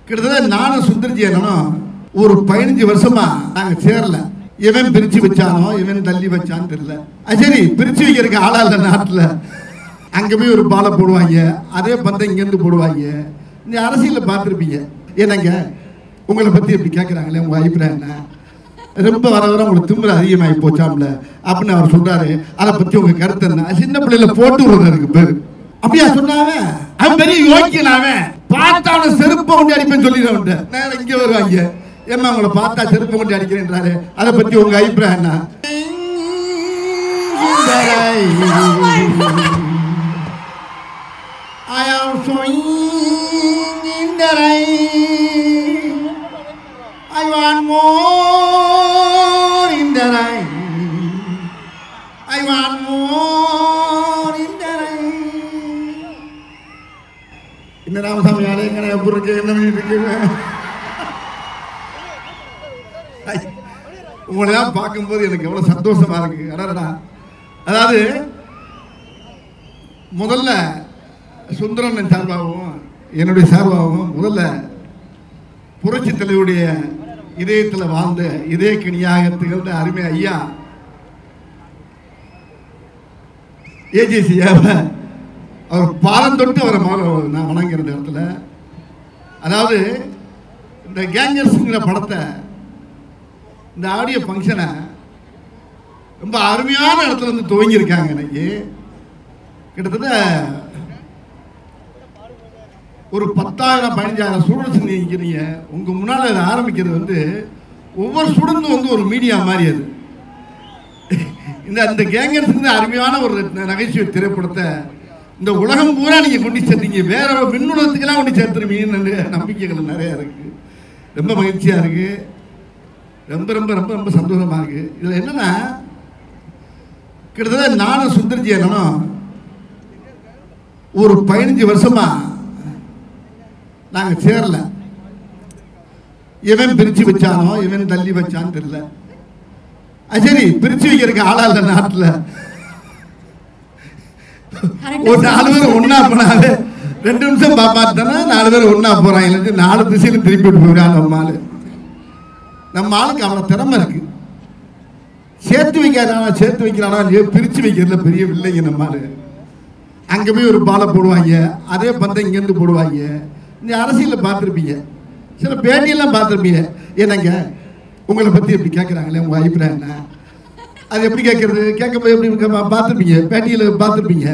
கிட்டத்தட்ட நானும் சுந்தர்ஜி அண்ணனும் ஒரு 15 வருஷமா நாங்க சேரல. இவன் பிரிச்சு வச்சானோ இவன் தள்ளி வச்சான்னு தெரியல. சரி, பிரிச்சு வைக்கிறதுக்கு ஆளா இல்ல நாட்டுல. அங்க போய் ஒரு பாலை போடுவாங்க, அதே பந்தை இங்க இருந்து போடுவாங்க. இந்த அரசியல பார்த்துருப்பீங்க. ஏன்னாங்க உங்களை பத்தி எப்படி கேட்கறாங்களே, உங்க அபிப்பிராயம் என்ன? ரொம்ப வர வர உங்களுக்கு திமிர அதிகமாகி போச்சாம்ல அப்படின்னு அவர் சொல்றாரு. அதை பத்தி உங்க கருத்து என்ன? சின்ன பிள்ளைல போட்டு விடுறதுக்கு பேரு அப்படியா சொன்னாங்க. அவன் பெரிய யோக்கியனாவன், பார்த்தான செருப்பை கொண்டு அடிப்பேன்னு சொல்லிடுறவன் நேரம் இங்க வருவாங்க. ஏமா உங்களை பார்த்தா செருப்பை கொண்டு அடிக்கிறேன்றாரு. அதை பத்தி உங்க அபிப்பிராயம் என்ன? I am swinging in the rain. I want more in the rain. I want more in the rain. இந்த ராமசாமி ஆலயங்களை எப்படி இருக்கு, என்ன பண்ணிட்டு உங்களெல்லாம் பார்க்கும்போது எனக்கு எவ்வளவு சந்தோஷமா இருக்கு. அதாவது முதல்ல சுந்தரன் சார்பாகவும் என்னுடைய சார்பாகவும் முதல்ல புரட்சி தலைவருடைய இதயத்தில் வாழ்ந்த இதய கனியாக திகழ்ந்த அருமை ஐயா ஏஜேசி அவர் பாலம் தொட்டு அவரை நான் வணங்குற இடத்துல, அதாவது இந்த கேங்கர்ஸுங்கிற படத்தை, இந்த ஆடியோ ஃபங்க்ஷனை ரொம்ப அருமையான இடத்துல வந்து துவங்கியிருக்காங்க. இன்னைக்கு கிட்டத்தட்ட ஒரு 10,000-15,000 ஸ்டூடெண்ட்ஸ் நிற்கிறீங்க. உங்க முன்னால் அதை ஆரம்பிக்கிறது வந்து ஒவ்வொரு ஸ்டூடெண்ட்டும் வந்து ஒரு மீடியா மாதிரி. அது இந்த கேங்கர்ஸுக்கு அருமையான ஒரு நகைச்சுவை திரைப்படத்தை இந்த உலகம் பூரா நீங்க கொண்டு சேர்த்தீங்க. வேற விண்ணுலகத்துக்கெல்லாம் கொண்டு சேர்த்துருவீங்கன்னு நம்பிக்கைகள் நிறைய இருக்கு. ரொம்ப மகிழ்ச்சியா இருக்கு. ரொம்ப ரொம்ப ரொம்ப ரொம்ப சந்தோஷமா இருக்கு. இதுல என்னன்னா, கிட்டத்தட்ட நானும் சுந்தர்ஜி அண்ணனும் ஒரு 15 வருஷமா நாங்க சேரல. இவன் பிரிச்சு வச்சானோ இவன் தள்ளி வச்சான்னு தெரியல. சரி, பிரிச்சு வைக்கிறதுக்கு ஆளா இல்ல நாட்டுல. ஒரு 4 பேர் ஒன்னா போனாலே 2 நிமிஷம் பார்த்தானா 4 பேர் ஒன்னா போறாங்க. 4 திசையிலும் திருப்பி போயிடான் நம்ம ஆளு. நம்ம ஆளுக்கு அவ்வளவு திறமை இருக்கு. சேர்த்து வைக்காதானா சேர்த்து வைக்கிறானா பிரிச்சு வைக்கிறதுல பெரிய இல்லைங்க நம்ம ஆளு. அங்க போய் ஒரு பாலை போடுவாங்க, அதே பந்தை இங்க இருந்து போடுவாங்க. இந்த அரசியல பார்த்துருப்பீங்க, சில பேட்டியெல்லாம் பார்த்துருப்பீங்க. ஏன்னாங்க உங்களை பத்தி எப்படி கேட்கறாங்களே, உங்க அபிப்பிராயம் என்ன? அது எப்படி கேட்கறது? கேட்கும்போது எப்படி பார்த்துருப்பீங்க, பேட்டியில் பார்த்துருப்பீங்க.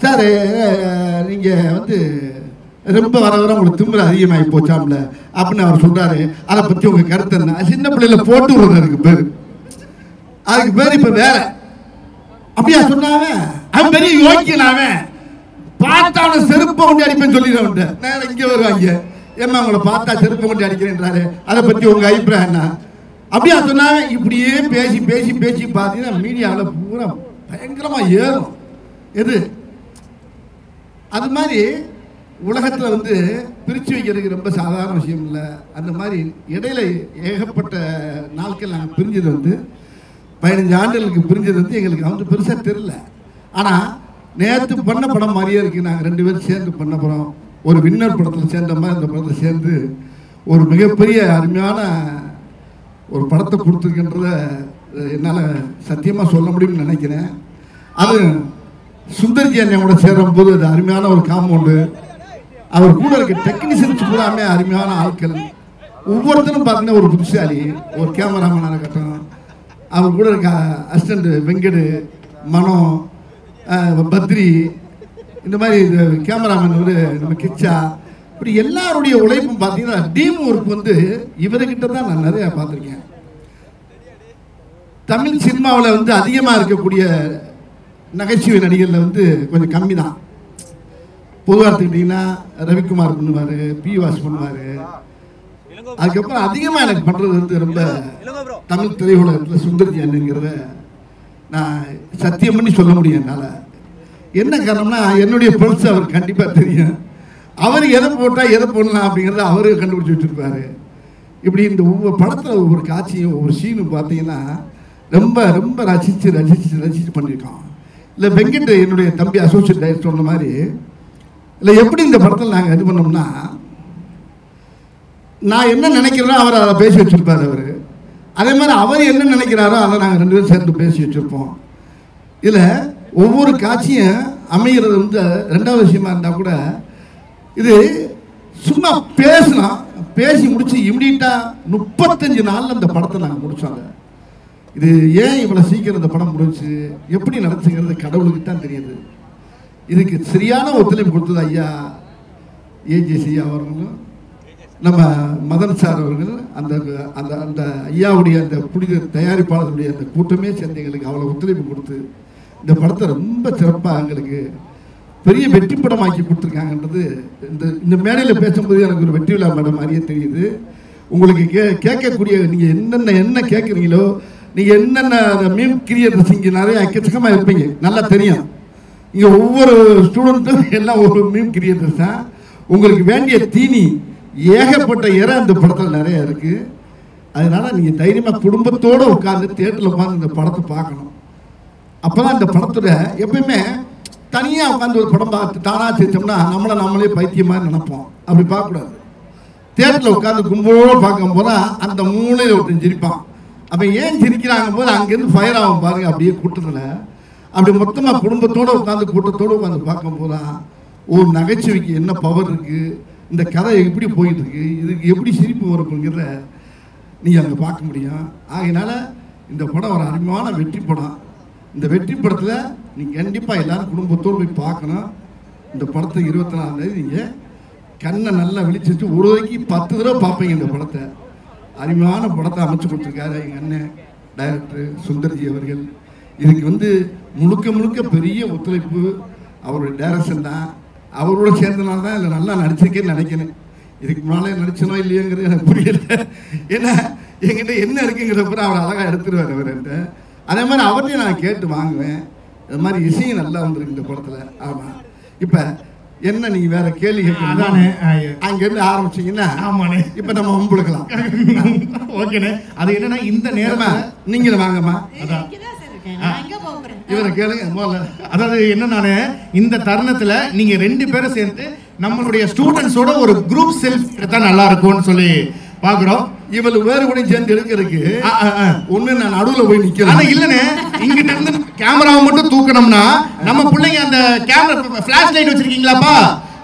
சார் நீங்க வந்து ரொம்ப வர வர உங்களுக்கு திமிர அதிகமாகி போச்சாம்ல அப்படின்னு அவர் சொல்றாரு. அதை பத்தி உங்க கருத்து என்ன? சின்ன பிள்ளைல போட்டு விடுறதுக்கு பேரு அதுக்கு பேர் இப்ப வேற. அப்படியா சொன்னாங்க. அவன் பெரிய யோக்கியனாவன், பார்த்தான செருப்பை கொண்டு அடிப்பேன்னு சொல்லிடுறவன் நேரம் இங்க வருவாங்க. ஏமா உங்களை பார்த்தா செருப்பை கொண்டு அடிக்கிறேன்றாரு. அதை பத்தி உங்க அபிப்பிராயம் என்ன? அப்படியா சொன்னாங்க. இப்படியே பேசி பேசி பேசி பார்த்தீங்கன்னா மீடியாவில் பூரா பயங்கரமா ஏறும். எது அது மாதிரி உலகத்தில் வந்து பிரித்து வைக்கிறதுக்கு ரொம்ப சாதாரண விஷயம் இல்லை. அந்த மாதிரி இடையில ஏகப்பட்ட நாட்கள் நாங்கள் பிரிஞ்சது வந்து 15 ஆண்டுகளுக்கு பிரிஞ்சது வந்து எங்களுக்கு வந்து பெருசாக தெரியல. ஆனால் நேற்று பண்ண படம் மாதிரியே இருக்குது. நாங்கள் 2 பேரும் சேர்ந்து பண்ண படம், ஒரு வின்னர் படத்தில் சேர்ந்த மாதிரி இந்த படத்தில் சேர்ந்து ஒரு மிகப்பெரிய அருமையான ஒரு படத்தை கொடுத்துருக்கின்றத என்னால் சத்தியமாக சொல்ல முடியும்னு நினைக்கிறேன். அது சுந்தர்ஜி அண்ணனோட சேரும்போது அது அருமையான ஒரு காம்பவுண்டு. அவர் கூட இருக்க டெக்னீஷியன்ஸ் பூராமே அருமையான ஆட்கள். ஒவ்வொருத்தரும் பார்த்தீங்கன்னா ஒரு புத்திசாலி, ஒரு கேமராமேனாக இருக்கட்டும், அவர் கூட இருக்க அசிஸ்டண்ட் வெங்கடு, மனோ, பத்ரி, இந்த மாதிரி கேமராமேன் ஒரு நம்ம கிச்சா, இப்படி எல்லாருடைய உழைப்பும் பார்த்தீங்கன்னா டீம் ஒர்க் வந்து இவர்கிட்ட தான் நான் நிறைய பார்த்துருக்கேன். தமிழ் சினிமாவில் வந்து அதிகமாக இருக்கக்கூடிய நகைச்சுவை நடிகரில் வந்து கொஞ்சம் கம்மி தான். பொதுவாக எடுத்துக்கிட்டிங்கன்னா ரவிக்குமார் பண்ணுவார், பி வாஸ் பண்ணுவார். அதுக்கப்புறம் அதிகமாக எனக்கு பண்ணுறது வந்து ரொம்ப தமிழ் திரையுலகத்தில் சுந்தர்ஜி அண்ணங்கிறத நான் சத்தியம் பண்ணி சொல்ல முடியும் என்னால். என்ன காரணம்னா என்னுடைய பல்ஸ் அவர் கண்டிப்பாக தெரியும். அவர் எதை போட்டால் எதை போடலாம் அப்படிங்கிறத அவரு கண்டுபிடிச்சி வச்சுருப்பாரு. இப்படி இந்த ஒவ்வொரு படத்தில் ஒவ்வொரு காட்சியும் ஒவ்வொரு சீனும் பார்த்தீங்கன்னா ரொம்ப ரொம்ப ரசித்து ரசித்து ரசித்து பண்ணியிருக்கோம். இல்லை வெங்கட் என்னுடைய தம்பி அசோசியேட் டைரக்டர் சொன்ன மாதிரி இல்லை எப்படி இந்த படத்தில் நாங்கள் இது பண்ணோம்னா நான் என்ன நினைக்கிறேனோ அவர் அதை பேசி வச்சுருப்பார். அவர் அதே மாதிரி அவர் என்ன நினைக்கிறாரோ அதை நாங்கள் 2 பேரும் சேர்ந்து பேசி வச்சுருப்போம். இதில் ஒவ்வொரு காட்சியும் அமைகிறது வந்து 2வது விஷயமா இருந்தால் கூட இது சும்மா பேசலாம், பேசி முடிச்சு இம்மிடியட்டாக 35 நாளில் இந்த படத்தை நாங்கள் முடித்தோங்க. இது ஏன் இவ்வளோ சீக்கிரம் இந்த படம் முடிச்சு எப்படி நடந்துச்சுங்கிறது கடவுளுக்கு தான் தெரியுது. இதுக்கு சரியான ஒத்துழைப்பு கொடுத்தது ஐயா ஏஜேசி அவர்களும் நம்ம மதன் சார் அவர்கள், அந்த அந்த அந்த ஐயாவுடைய அந்த புனித தயாரிப்பாளர்களுடைய அந்த கூட்டமே சேர்ந்து எங்களுக்கு அவ்வளோ ஒத்துழைப்பு கொடுத்து இந்த படத்தை ரொம்ப சிறப்பாக எங்களுக்கு பெரிய வெற்றி படமாக்கி கொடுத்துருக்காங்கன்றது இந்த மேடையில் பேசும்போது எனக்கு ஒரு வெற்றி விழா மேடம் மாதிரியே தெரியுது. உங்களுக்கு கேட்கக்கூடிய நீங்கள் என்ன கேட்குறீங்களோ, நீங்கள் என்னென்ன மீம் கிரியேட்டர்ஸ் இங்கே நிறைய எக்கச்சக்கமாக இருப்பீங்க, நல்லா தெரியும். இங்கே ஒவ்வொரு ஸ்டூடெண்ட்டும் எல்லாம் ஒரு மீம் கிரியேட்டர்ஸ் தான். உங்களுக்கு வேண்டிய தீனி ஏகப்பட்ட இந்த படத்தில் நிறைய இருக்குது. அதனால் நீங்கள் தைரியமாக குடும்பத்தோடு உட்காந்து தியேட்டரில் உட்காந்து இந்த படத்தை பார்க்கணும். அப்போ தான் இந்த படத்தில் எப்பயுமே தனியாக உட்காந்து ஒரு படம் பார்த்து தானாக சிரிச்சோம்னா நம்மளே பைத்தியமாக நினைப்போம். அப்படி பார்க்கக்கூடாது. தியேட்டரில் உட்காந்து கும்பலோடு பார்க்கும் போது அந்த மூளையில் ஒருத்தன் சிரிப்பான். அப்போ ஏன் சிரிக்கிறாங்க போது அங்கேருந்து ஃபயர் ஆகும் பாருங்க. அப்படியே கூட்டத்தில் அப்படி மொத்தமாக குடும்பத்தோடு உட்காந்து கூட்டத்தோடு உட்காந்து பார்க்கும் போது ஒரு நகைச்சுவைக்கு என்ன பவர் இருக்குது, இந்த கதை எப்படி போயிட்டு இருக்கு, இதுக்கு எப்படி சிரிப்பு வருங்கிறத நீங்கள் அங்கே பார்க்க முடியும். ஆகையினால இந்த படம் ஒரு அருமையான வெற்றி படம். இந்த வெற்றி படத்தில் நீங்கள் கண்டிப்பாக எல்லோரும் குடும்பத்தோடு போய் பார்க்கணும். இந்த படத்தை 24ஆம் தேதி நீங்கள் கண்ணை நல்லா விழிச்சிட்டு ஒரு வரைக்கும் 10 தடவை பார்ப்பீங்க. இந்த படத்தை அருமையான படத்தை அமைச்சு கொடுத்துருக்காரு எங்கள் அண்ணன் டைரக்டர் சுந்தர்ஜி அவர்கள். இதுக்கு வந்து முழுக்க பெரிய ஒத்துழைப்பு அவருடைய டைரக்ஷன் தான். அவரோட சேர்ந்தனால தான் இல்லை நல்லா நடிச்சிருக்கேன்னு நினைக்கிறேன். இதுக்கு முன்னாலே நடிச்சனோ இல்லையோங்கிறது எனக்கு புரியல. ஏன்னா என்கிட்ட என்ன இருக்குங்கிறப்ப அவர் அழகாக எடுத்துருவார் அவர்கிட்ட. அதே மாதிரி அவர்கிட்டையும் நான் கேட்டு வாங்குவேன். அது மாதிரி இசையும் நல்லா வந்துருக்கு இந்த படத்தில். ஆமாம். இப்போ என்ன நீங்கள் வேற கேள்வி கேட்கணும் அங்கேருந்து ஆரம்பிச்சிங்கன்னா ஆமாண்ணே இப்போ நம்ம மும்புழுக்கலாம். ஓகேண்ணே. அது என்னன்னா இந்த நேரமா நீங்களும் வாங்கம்மா. அதான் இவரை கேளுங்க முதல்ல. அதாவது என்னன்னா இந்த தருணத்துல நீங்க 2 பேரும் சேர்ந்து நம்மளுடைய ஸ்டூடெண்ட்ஸோட ஒரு குரூப் செல்ஃபி எடுத்தா நல்லா இருக்கும்னு சொல்லி பாக்குறோம். இவளு வேறு கூட சேர்ந்து எடுக்கிறதுக்கு ஒண்ணு நான் நடுவுல போய் நிக்கிறேன். ஆனா இல்லனே, இங்கிட்ட இருந்து கேமராவை மட்டும் தூக்கணும்னா நம்ம பிள்ளைங்க அந்த கேமரா ஃபிளாஷ் லைட் வச்சிருக்கீங்களாப்பா,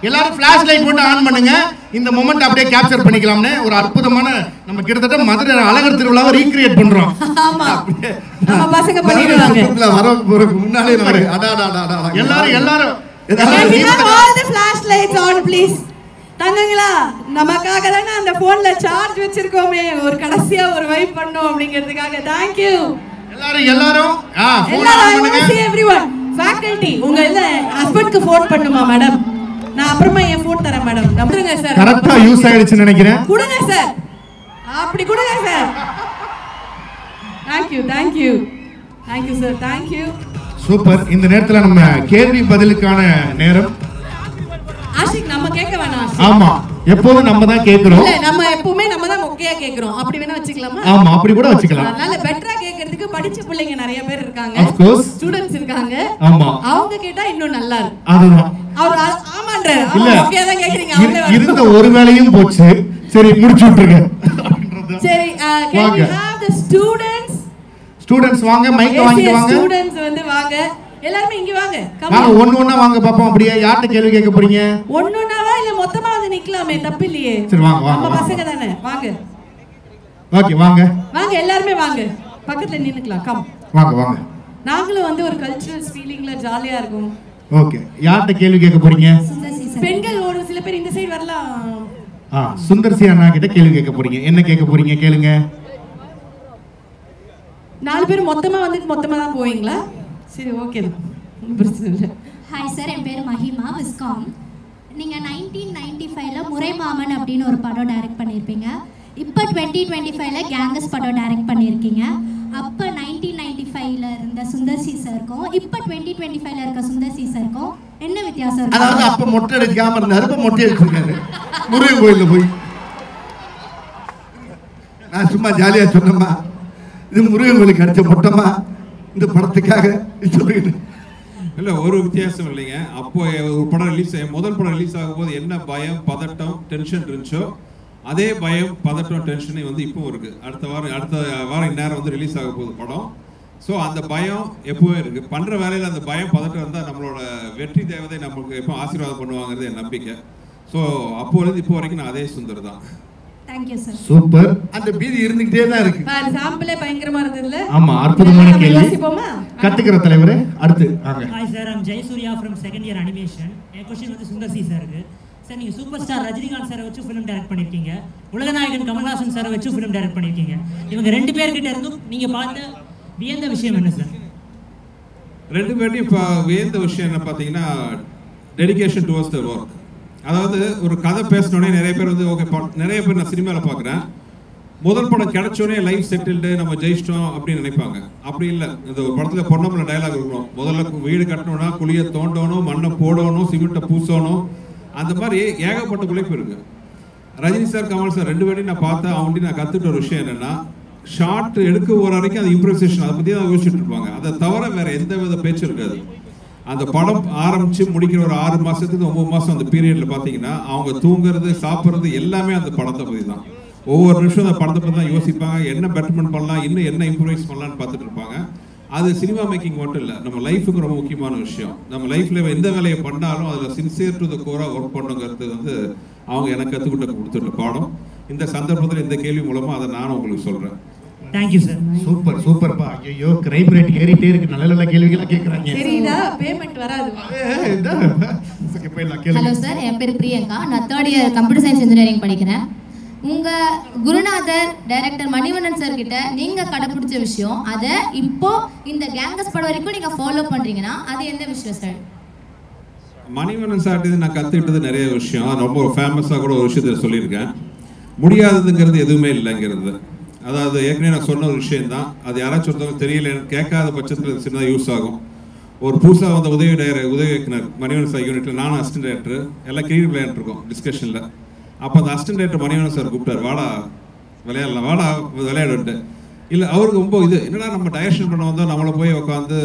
எல்லாரும் ஃபிளாஷ் லைட் மட்டும் ஆன் பண்ணுங்க. இந்த மொமெண்ட் அப்படியே கேப்சர் பண்ணிக்கலாம்னு ஒரு அற்புதமான நம்ம கிட்டத்தட்ட மதுரை அழகர் திருவிழாவை ரீக்ரியேட் பண்றோம். ஆமா நம்ம பசங்க பண்ணிடுவாங்க. வர போறதுக்கு முன்னாலே நமக்கு எல்லாரும் all the flashlights on please. தங்கங்களா, நமக்காக தானே அந்த போன்ல சார்ஜ் வச்சிருக்கோமே, ஒரு கடைசியா ஒரு வைப் பண்ணோம் அப்படிங்கிறதுக்காக. thank you எல்லாரும் போன் ஆன் பண்ணுங்க. everyone faculty உங்க இல்ல ஹஸ்பண்ட்க்கு ஃபோன் பண்ணுமா மேடம்? நான் அப்புறமா என் ஃபோன் தரேன் மேடம். நம்புங்க சார். கரெக்ட்டா யூஸ் ஆயிடுச்சு நினைக்கிறேன். கொடுங்க சார், அப்படி கொடுங்க sir. thank you sir. thank you. Super. இந்த நேரத்துல நம்ம கேள்வி பதிலுக்கான நேரம். ஆஷிக் நம்ம கேட்க வேணாம். ஆமா, எப்போதும் நம்ம தான் கேக்குறோம். இல்ல நம்ம எப்பவுமே நம்ம தான் மொக்கையா கேக்குறோம். அப்படி வேணா வச்சுக்கலாமா? ஆமா, அப்படி கூட வச்சுக்கலாம். அதனால பெட்டரா கேக்குறதுக்கு படிச்ச பிள்ளைங்க நிறைய பேர் இருக்காங்க. of course ஸ்டூடண்ட்ஸ் இருக்காங்க. ஆமா, அவங்க கேட்டா இன்னும் நல்லா இருக்கும். அதுதான் அவர் ஆமான்ற அவங்க மொக்கையா தான் கேக்குறீங்க. அவங்களே இருந்த ஒரு வேளையும் போச்சு. சரி, முடிச்சு விட்டுருங்க. சரி, can we have the students வாங்க, மைக் வாங்கி வாங்க. ஸ்டூடண்ட்ஸ் வந்து வாங்க. எல்லாரும் இங்க வாங்க. வாங்க, ஒண்ணா வாங்க பாப்போம். அப்படியே யார்ட்ட கேள்வி கேட்க போறீங்க? ஒண்ணாவா இல்ல மொத்தமா வந்து நிக்கலாமே, தப்பு இல்லையே. சரி வாங்க நம்ம பசங்க தானே, வாங்க. ஓகே வாங்க எல்லாரும் வாங்க, பக்கத்துல நின்னுக்கலாம். கம் வாங்க. நாங்களும் வந்து ஒரு கல்ச்சரல் ஃபீலிங்ல ஜாலியா இருக்கும். ஓகே, யார்ட்ட கேள்வி கேட்க போறீங்க? பெண்கள் ஒரு சில பேர் இந்த சைடு வரலாம். சுந்தர்சி அண்ணா கிட்ட கேள்வி கேட்க போறீங்க. என்ன கேட்க போறீங்க கேளுங்க. 4 பேர் மொத்தமா தான் போவீங்களா? சரி, ஓகே தான், பிரச்சனை இல்லை. ஹாய் சார், என் பேர் மஹிமா, விஸ்காம். நீங்கள் 1995ல் முறைமாமன் அப்படின்னு ஒரு படம் டைரக்ட் பண்ணியிருப்பீங்க. இப்போ 2025ல் கேங்கஸ் படம் டைரக்ட் பண்ணியிருக்கீங்க. அப்போ 1995ல் இருந்த சுந்தர்சி சாருக்கும் இப்போ 2025ல் இருக்க சுந்தர்சி சாருக்கும் என்ன வித்தியாசம் இருக்கு? அதாவது அப்போ மொட்டை அடிக்காம இருந்தாரு, இப்போ மொட்டை அடிச்சிருக்காரு முருகன் கோயிலில் போய். நான் சும்மா ஜாலியாக சொன்னேம்மா, இது முருகன் கோயிலுக்கு அடிச்ச மொட்டமா இந்த படத்துக்காக இல்லை, ஒரு வித்தியாசம் இல்லைங்க. அப்போ ஒரு படம் முதல் படம் ரிலீஸ் ஆகும்போது என்ன பயம், பதட்டம், டென்ஷன் இருந்துச்சோ அதே பயம், பதட்டம், டென்ஷனே வந்து இப்போவும் இருக்குது. அடுத்த வாரம் இந்நேரம் வந்து ரிலீஸ் ஆக போகுது படம். ஸோ அந்த பயம் எப்போவும் இருக்குது. பண்ணுற வேலையில் அந்த பயம், பதட்டம் இருந்தால் நம்மளோட வெற்றி தேவதை நம்மளுக்கு எப்போ ஆசீர்வாதம் பண்ணுவாங்கிறது என் நம்பிக்கை. ஸோ அப்போலேருந்து இப்போ வரைக்கும் நான் அதே சுந்தர் தான். Thank you sir. சூப்பர். அந்த பீதி இருந்துகிட்டே தான் இருக்கு. சாம்பிளே பயங்கரமா இருந்ததுல. ஆமா, அற்புதமான கேள்வி. யோசிப்போமா? கத்துக்கிற தலைவரே அடுத்து வாங்க. Hi sir, I'm Jayasurya from second year animation. என் கொஸ்டின் வந்து சுந்தர் சி சாருக்கு. சார், நீங்கள் சூப்பர் ஸ்டார் ரஜினிகாந்த் சாரை வச்சு ஃபிலிம் டைரக்ட் பண்ணியிருக்கீங்க, உலகநாயகன் கமல்ஹாசன் சாரை வச்சு ஃபிலிம் டைரக்ட் பண்ணியிருக்கீங்க. இவங்க 2 பேர்கிட்ட இருந்தும் நீங்கள் பார்த்த வியந்த விஷயம் என்ன சார்? 2 பேர்ட்டையும் இப்போ வியந்த விஷயம் என்ன பார்த்தீங்கன்னா, டெடிகேஷன் டுவர்ட்ஸ் த ஒர்க். அதாவது ஒரு கதை பேசினோடனே நிறைய பேர் வந்து ஓகே, நிறைய பேர் நான் சினிமாவில் பார்க்குறேன், முதல் படம் கிடைச்சோடனே லைஃப் செட்டில்டு, நம்ம ஜெயிச்சிட்டோம் அப்படின்னு நினைப்பாங்க. அப்படி இல்லை. இந்த ஒரு படத்தில் பொன்னம்பல டைலாக் இருக்கணும், முதல்ல வீடு கட்டணும்னா குழியை தோண்டணும், மண்ணை போடணும், சிமெண்ட்டை பூசணும். அந்த மாதிரி ஏகப்பட்ட உழைப்பு இருக்கு. ரஜினி சார், கமல் சார் 2 பேரையும் நான் பார்த்தேன். அவங்கள்ட்ட நான் கற்றுட்ட ஒரு விஷயம் என்னென்னா, ஷார்ட் எடுக்க போகிற வரைக்கும் அது இம்ப்ரவைசேஷன், அதை பற்றி தான் யோசிச்சுட்டு இருப்பாங்க. அதை தவிர வேறு எந்த வித பேச்சு இருக்காது. அந்த படம் ஆரம்பித்து முடிக்கிற ஒரு 6 மாதத்துக்கு 9 மாதம் அந்த பீரியடில் பார்த்தீங்கன்னா அவங்க தூங்குறது, சாப்பிட்றது எல்லாமே அந்த படத்தை பற்றி தான். ஒவ்வொரு நிமிஷம் அந்த படத்தை பற்றி தான் யோசிப்பாங்க. என்ன பெட்டர்மெண்ட் பண்ணலாம், இன்னும் என்ன இம்ப்ரூவைஸ் பண்ணலான்னு பார்த்துட்டு இருப்பாங்க. அது சினிமா மேக்கிங் மட்டும் இல்லை, நம்ம லைஃபுக்கு ரொம்ப முக்கியமான விஷயம். நம்ம லைஃப்பில் எந்த வேலையை பண்ணாலும் அதில் சின்சியர் டு த கோராக ஒர்க் பண்ணுங்கிறது வந்து அவங்க எனக்கு கொடுத்துட்டு பாடம். இந்த சந்தர்ப்பத்தில் இந்த கேள்வி மூலமாக அதை நானும் உங்களுக்கு சொல்கிறேன். Thank you sir. சூப்பர் சூப்பர்ப்பா. ஐயோ, கிரைம் ரேட் ஏறிட்டே இருக்கு. நல்ல நல்ல கேள்விகளா கேக்குறாங்க. சரிடா, பேமெண்ட் வராது. ஹலோ சார், என் பேர் பிரியங்கா. நான் 3rd year computer science engineering படிக்கிறேன். உங்க குருநாதர் டைரக்டர் மணிவண்ணன் சார் கிட்ட நீங்க கடைபிடிச்ச விஷயம், அதை இப்போ இந்த கேங்கஸ் படம் வரைக்கும் நீங்க ஃபாலோ பண்றீங்கன்னா அது என்ன விஷயம் சார்? மணிவண்ணன் சார்ட்டு நான் கற்றுக்கிட்டது நிறைய விஷயம். ரொம்ப ஃபேமஸாக கூட ஒரு விஷயத்தை சொல்லியிருக்கேன். முடியாததுங்கிறது எதுவுமே இல்லைங்கிறது. அதாவது ஏற்கனவே நான் சொன்ன ஒரு விஷயந்தான். அது யாராச்சும் ஒருத்தவங்க தெரியல, கேட்காத பட்சத்தில் சின்னதாக யூஸ் ஆகும். ஒரு புதுசாக வந்த உதவி இயக்குனர் மணிவண்ணன் சார் யூனிட்டில் நானும் அசிஸ்டன்ட் டைரக்டர் எல்லாம் கிரியேட்டிவ் விளையாண்டு இருக்கோம் டிஸ்கஷனில். அப்போ அந்த அசிஸ்டன்ட் டைரக்டர் மணிவண்ணன் சார் கூப்பிட்டார், வாடா விளையாடலாம், வாடா விளையாடுன்ட்டு. இல்லை, அவருக்கு ரொம்ப இது என்னடா நம்ம டைரக்ஷன் பண்ண வந்தோம், நம்மளை போய் உட்காந்து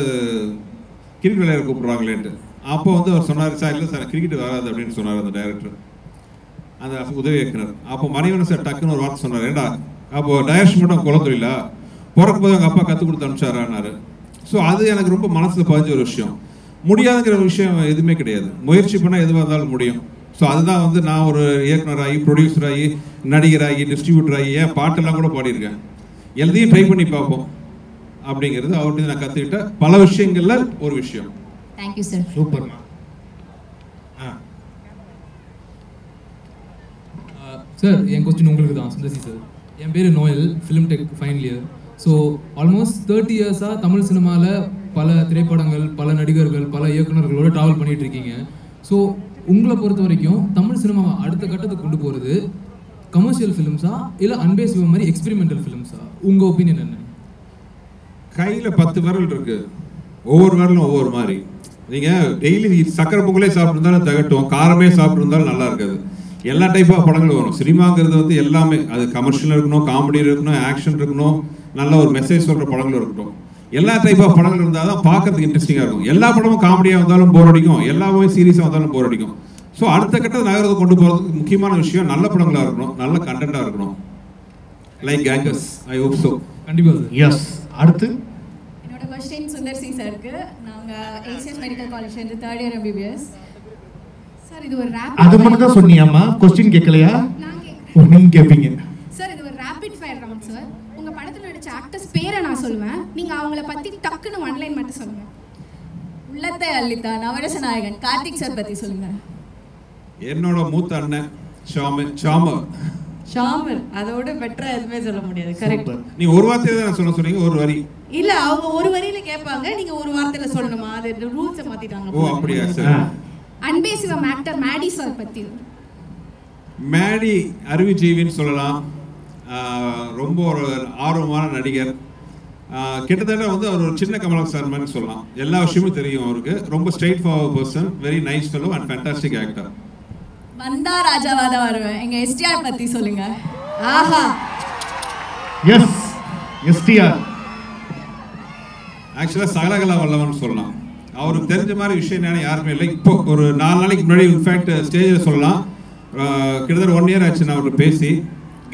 கிரிக்கெட் விளையாட கூப்பிட்றாங்களேன்ட்டு. அப்போ வந்து அவர் சொன்னார், சார் இல்லை சார் கிரிக்கெட் வராது அப்படின்னு சொன்னார் அந்த டைரக்டர், அந்த உதவி இயக்குனர். அப்போ மணிவண்ணன் சார் டக்குன்னு ஒரு வார்த்தை சொன்னார், ஏண்டா அப்போது டைரக்ஷன் மட்டும் குழந்தையில பிறக்கும் போது எங்கள் அப்பா கற்றுக் கொடுத்து அனுப்பிச்சாரான்னாரு. ஸோ அது எனக்கு ரொம்ப மனசில் பதிஞ்ச ஒரு விஷயம். முடியாதுங்கிற விஷயம் எதுவுமே கிடையாது, முயற்சி பண்ணால் எதுவாக இருந்தாலும் முடியும். ஸோ அதுதான் வந்து நான் ஒரு இயக்குனராகி, ப்ரொடியூசராகி, நடிகராகி, டிஸ்ட்ரிபியூட்டராகி, ஏன் பாட்டெல்லாம் கூட பாடியிருக்கேன். எல்லாத்தையும் ட்ரை பண்ணி பார்ப்போம் அப்படிங்கிறது அவர்கிட்ட நான் கற்றுக்கிட்ட பல விஷயங்கள்ல ஒரு விஷயம். Thank you sir. சூப்பர்மா. சார், என் கொஸ்டின் உங்களுக்கு தான். சுந்தர்சி சார், என் பேர் Noel, film tech final year. So almost 30 இயர்ஸாக தமிழ் சினிமாவில் பல திரைப்படங்கள், பல நடிகர்கள், பல இயக்குநர்களோட ட்ராவல் பண்ணிட்டு இருக்கீங்க. ஸோ உங்களை பொறுத்த வரைக்கும் தமிழ் சினிமாவை அடுத்த கட்டத்துக்கு கொண்டு போகிறது கமர்ஷியல் ஃபிலிம்ஸா இல்லை அன்பேசிவ மாதிரி எக்ஸ்பெரிமெண்டல் ஃபிலிம்ஸா? உங்கள் ஒப்பீனியன் என்ன? கையில் 10 விரல் இருக்கு, ஒவ்வொரு விரலும் ஒவ்வொரு மாதிரி. நீங்கள் டெய்லி சக்கரை பொங்கலே சாப்பிட்ருந்தாலும் தகட்டும், காரமே சாப்பிட்ருந்தாலும் நல்லா இருக்காது. எல்லா டைப் ஆஃப் படங்கள் வரும். சினிமாங்கிறது வந்து எல்லாமே, அது கமர்ஷியல் இருக்கணும், காமெடி இருக்கணும், ஆக்ஷன் இருக்கணும், நல்ல ஒரு மெசேஜ் சொல்கிற படங்கள் இருக்கட்டும். எல்லா டைப் ஆஃப் படங்கள் இருந்தால் தான் பார்க்கறதுக்கு இன்ட்ரெஸ்டிங்காக இருக்கும். எல்லா படமும் காமெடியாக வந்தாலும் போர் அடிக்கும், எல்லாமே சீரியஸாக வந்தாலும் போர் அடிக்கும். ஸோ அடுத்த கட்டத்தை நகரத்தை கொண்டு போகிறதுக்கு முக்கியமான விஷயம் நல்ல படங்களாக இருக்கணும், நல்ல கண்டென்ட்டாக இருக்கணும். Like gangs, I hope so. கண்டிப்பாக சார். எஸ். அடுத்து என்னோட கொஸ்டின் சுந்தர் சி சாருக்கு. நாங்கள் ஏசிஎஸ் மெடிக்கல் காலேஜ்லேருந்து 3rd இயர் MBBS. சார், இது ஒரு ரேபிட். அது மட்டும் தான் சொன்னியாம்மா, கொஸ்டின் கேட்கலையா? நான் கேட்குறேன். நீங்கள் கேட்பீங்க. சார், இது ஒரு ரேபிட் ஃபயர் ரவுண்ட் சார். உங்கள் படத்தில் நடிச்ச ஆக்டர்ஸ் பேரை நான் சொல்லுவேன், நீங்கள் அவங்கள பற்றி டக்குன்னு 1 லைன் மட்டும் சொல்லுங்கள். உள்ளத்தை அள்ளித்தா நவரச நாயகன் கார்த்திக் சார் பற்றி சொல்லுங்கள். என்னோட மூத்த அண்ணன் ஷாமர். அதோட பெட்டரா எதுவுமே சொல்ல முடியாது. கரெக்ட். நீ ஒரு வார்த்தையை தான் சொல்ல சொன்னீங்க, ஒரு வரி இல்ல, அவங்க ஒரு வரியில கேட்பாங்க, நீங்க ஒரு வார்த்தையில சொல்லணுமா? அது ரூல்ஸை மாத்திட்டாங்க. ஓ அப்படியா சார். அன்பேசிவம் ஆக்டர் மேடி சார் பற்றி. மேடி அறிவுஜீவின்னு சொல்லலாம். ரொம்ப ஒரு ஆர்வமான நடிகர். கிட்டத்தட்ட வந்து அவர் ஒரு சின்ன கமலஹாசன் சார் மாதிரி சொல்லலாம். எல்லா விஷயமும் தெரியும் அவருக்கு. ரொம்ப straight forward person, very nice fellow and fantastic actor. வந்தா ராஜாவாத வருவேன். எங்க எஸ்டிஆர் பத்தி சொல்லுங்க. ஆஹா, எஸ், எஸ்டிஆர். ஆக்சுவலாக சகலகலா வல்லவன் சொல்லலாம். அவருக்கு தெரிஞ்ச மாதிரி விஷயம் என்னன்னா யாருமே இல்லை. இப்போ ஒரு 4 நாளைக்கு முன்னாடி இன்ஃபேக்ட் ஸ்டேஜில் சொல்லலாம், கிட்டத்தட்ட 1 year ஆச்சு நான் அவர்கிட்ட பேசி.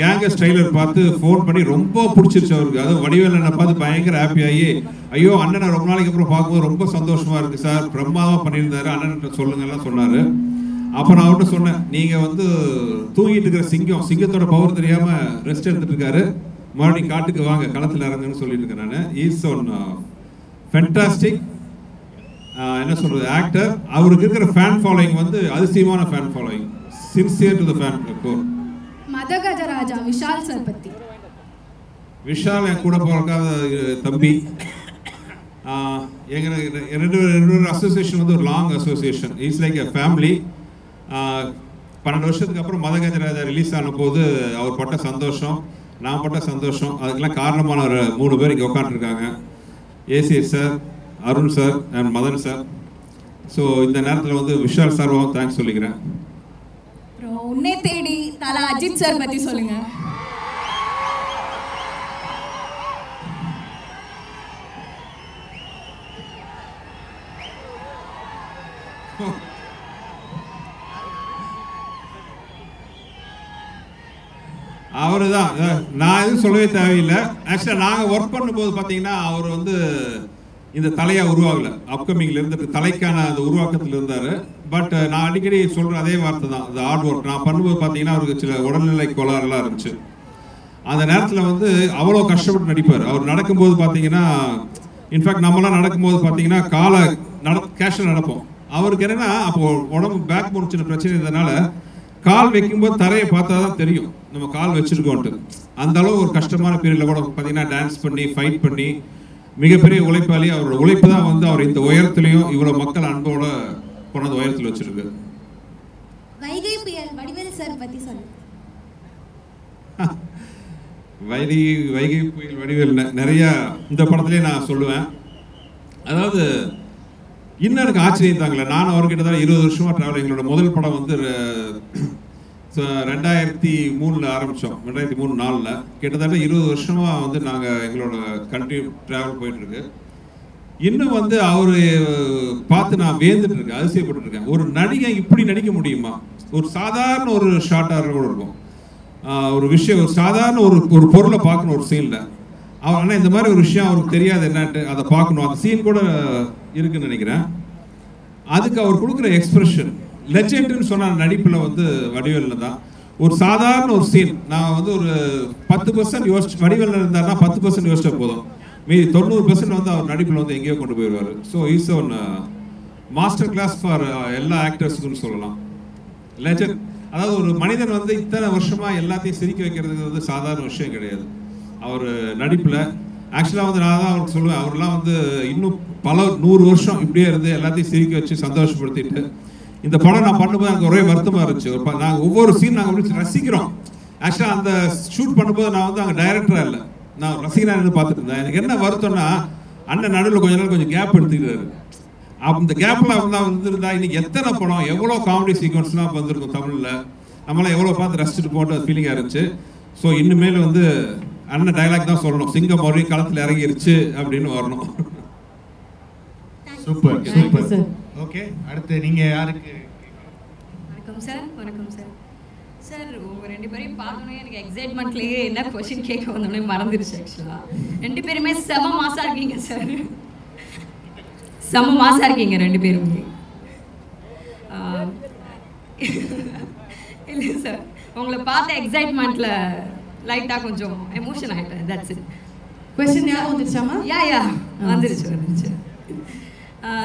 கேங்கஸ் ட்ரெய்லர் பார்த்து ஃபோன் பண்ணி ரொம்ப பிடிச்சிருச்சு அவருக்கு. அதுவும் வடிவேல் அண்ணனை பார்த்து பயங்கர ஹாப்பி ஆகி, ஐயோ அண்ணனை ரொம்ப நாளைக்கு அப்புறம் பார்க்கும்போது ரொம்ப சந்தோஷமா இருக்கு சார், பிரம்மாவாக பண்ணியிருந்தாரு, அண்ணன் சொல்லுங்கலாம் சொன்னார். அப்போ நான் அவர்கிட்ட சொன்னேன், நீங்கள் வந்து தூங்கிட்டு இருக்கிற சிங்கத்தோட பவர் தெரியாமல் ரெஸ்ட் எடுத்துட்டு இருக்காரு, மறுபடியும் காட்டுக்கு வாங்க, களத்தில் இறங்குன்னு சொல்லிட்டு இருக்கேன் நான். இஸ் ஒன் ஃபென்டாஸ்டிக் என்ன சொல்கிறது ஆக்டர். அவருக்கு இருக்கிற ஃபேன் ஃபாலோயிங் வந்து அதிசயமான fan following, sincere to the fan core. Madha Gaja Raja Vishal sir பற்றி. விஷால் என் கூட பிறக்காத தம்பி. எங்களுக்கு ரெண்டு அசோசியேஷன் வந்து ஒரு long association. It's like a family. 12 வருஷத்துக்கு அப்புறம் மதகஜராஜா ரிலீஸ் ஆன போது அவர் பட்ட சந்தோஷம், நான் பட்ட சந்தோஷம், அதுக்கெல்லாம் காரணமான ஒரு 3 பேர் இங்கே உட்காந்துருக்காங்க. ACS sir, Arun sir and Madan sir. So இந்த நேரத்தில் வந்து விஷால் சார்வாகவும் தேங்க்ஸ் சொல்லிக்கிறேன். உன்னை தேடி தல அஜித் சார் பற்றி சொல்லுங்க. அவரு தான், நான் எதுவும் சொல்லவே தேவையில்லை. ஆக்சுவலாக நாங்கள் ஒர்க் பண்ணும்போது பார்த்தீங்கன்னா அவர் வந்து இந்த தலையாக உருவாகலை, அப்கமிங்கில் இருந்துட்டு தலைக்கான அந்த உருவாக்கத்தில் இருந்தார். பட் நான் அடிக்கடி சொல்கிற அதே வார்த்தை தான், அந்த ஹார்ட் ஒர்க். நான் பண்ணும்போது பார்த்தீங்கன்னா அவருக்கு சில உடல்நிலை கோளாறுலாம் இருந்துச்சு. அந்த நேரத்தில் வந்து அவ்வளோ கஷ்டப்பட்டு நடிப்பார். அவர் நடக்கும்போது பார்த்தீங்கன்னா, இன்ஃபேக்ட் நம்மளாம் நடக்கும்போது பார்த்தீங்கன்னா காலை கேஷில் நடப்போம். அவருக்கு என்னென்னா அப்போ உடம்பு பேக் போன் சின்ன பிரச்சனை இருந்ததுனால கால் வைக்கும்போது தரையை பார்த்தா தான் தெரியும் நம்ம கால் வச்சுருக்கோன்ட்டு. அந்த அளவு ஒரு கஷ்டமான பீரியடில் கூட பார்த்தீங்கன்னா டான்ஸ் பண்ணி ஃபைட் பண்ணி மிகப்பெரிய உழைப்பாளி. அவரோட உழைப்பு தான் வந்து அவர் இந்த உயரத்துலையும் இவ்வளோ மக்கள் அன்போட கொண்டது உயரத்தில் வச்சிருக்கு. வைகை புயல் வடிவேல் சார் பற்றி சொல்லு. வைகை புயல் வடிவேல் நிறையா இந்த படத்துலேயே நான் சொல்லுவேன். அதாவது இன்னும் எனக்கு ஆச்சரியம் தாங்களே, நான் அவர்கிட்ட தான் 20 வருஷமாக ட்ராவல். எங்களோட முதல் படம் வந்து 2003 ஆரம்பித்தோம், 2003-4 கிட்டத்தட்ட 20 வருஷமாக வந்து நாங்கள் எங்களோட கண்ட்ரி ட்ராவல் போயிட்டுருக்கு. இன்னும் வந்து அவர் பார்த்து நான் வேந்துட்டு இருக்கேன், அதிசயப்பட்டு இருக்கேன். ஒரு நடிகை இப்படி நடிக்க முடியுமா? ஒரு சாதாரண ஒரு ஷார்ட்டாக கூட இருக்கும், ஒரு விஷயம், ஒரு சாதாரண ஒரு பொருளை பார்க்கணும் ஒரு சீனில். அவர் ஆனால் இந்த மாதிரி ஒரு விஷயம் அவருக்கு தெரியாது என்னன்ட்டு, அதை பார்க்கணும். அந்த சீன் கூட இருக்குன்னு நினைக்கிறேன். அதுக்கு அவர் கொடுக்குற எக்ஸ்பிரஷன் லெஜெண்டுன்னு சொன்ன நடிப்பில் வந்து வடிவேலில் தான். ஒரு சாதாரண ஒரு சீன் நான் வந்து ஒரு 10% யோசிச்சு, வடிவேலில் இருந்தாருன்னா 10% யோசிச்சா போதும், மீதி 90% வந்து அவர் நடிப்பில் வந்து எங்கேயோ கொண்டு போயிடுவார். So is one master class for எல்லா ஆக்டர்ஸுக்குன்னு சொல்லலாம். லெஜெண்ட். அதாவது ஒரு மனிதன் வந்து இத்தனை வருஷமாக எல்லாத்தையும் சிரிக்க வைக்கிறதுக்கு வந்து சாதாரண விஷயம் கிடையாது. அவர் நடிப்பில் ஆக்சுவலாக வந்து நான் தான் அவருக்கு சொல்லுவேன், அவர்லாம் வந்து இன்னும் பல 100 வருஷம் இப்படியே இருந்து எல்லாத்தையும் சிரிக்க வச்சு சந்தோஷப்படுத்திட்டு. இந்த படம் நான் பண்ணும்போது எனக்கு ஒரே வருத்தமாக இருந்துச்சு. நாங்கள் ஒவ்வொரு சீன் நாங்கள் அப்படி ரசிக்கிறோம். ஆக்சுவலாக அந்த ஷூட் பண்ணும்போது நான் வந்து அங்கே டைரக்டராக இல்லை, நான் ரசிகனாக இருந்து பார்த்துட்டு இருந்தேன். எனக்கு என்ன வருத்தம்னா, அண்ணன் நடுவில் கொஞ்சம் கேப் எடுத்துக்கிறாரு. அந்த கேப்பில் வந்துருந்தா இன்னைக்கு எத்தனை படம், எவ்வளோ காமெடி சீக்வன்ஸ்லாம் வந்திருக்கும் தமிழில், நம்மளாம் எவ்வளோ பார்த்து ரசிச்சுட்டு போட்டு ஃபீலிங்காக இருந்துச்சு. ஸோ இனிமேல் வந்து அண்ணன் டைலாக் தான் சொல்லணும், சிங்கம் மறுபடியும் களத்தில் இறங்கிருச்சு அப்படின்னு வரணும். Super super. ஓகே, அடுத்து நீங்கள் யாருக்கு? வணக்கம் சார். வணக்கம் சார். சார் உங்கள் 2 பேரையும் பார்க்கணும், எனக்கு எக்ஸைட்மெண்ட்லேயே என்ன கொஷின் கேட்க வந்தோடனே மறந்துருச்சு. ஆக்சுவலாக 2 பேருமே செம மாசாக இருக்கீங்க சார், செம மாசாக இருக்கீங்க 2 பேருமே. இல்லை சார், உங்களை பார்த்த எக்ஸைட்மெண்ட்டில் லைட்டாக கொஞ்சம் எமோஷன் ஆகிட்டேன். That's it. கொஸ்டின் யாரும் வந்துருச்சாமா? யா வந்துருச்சு.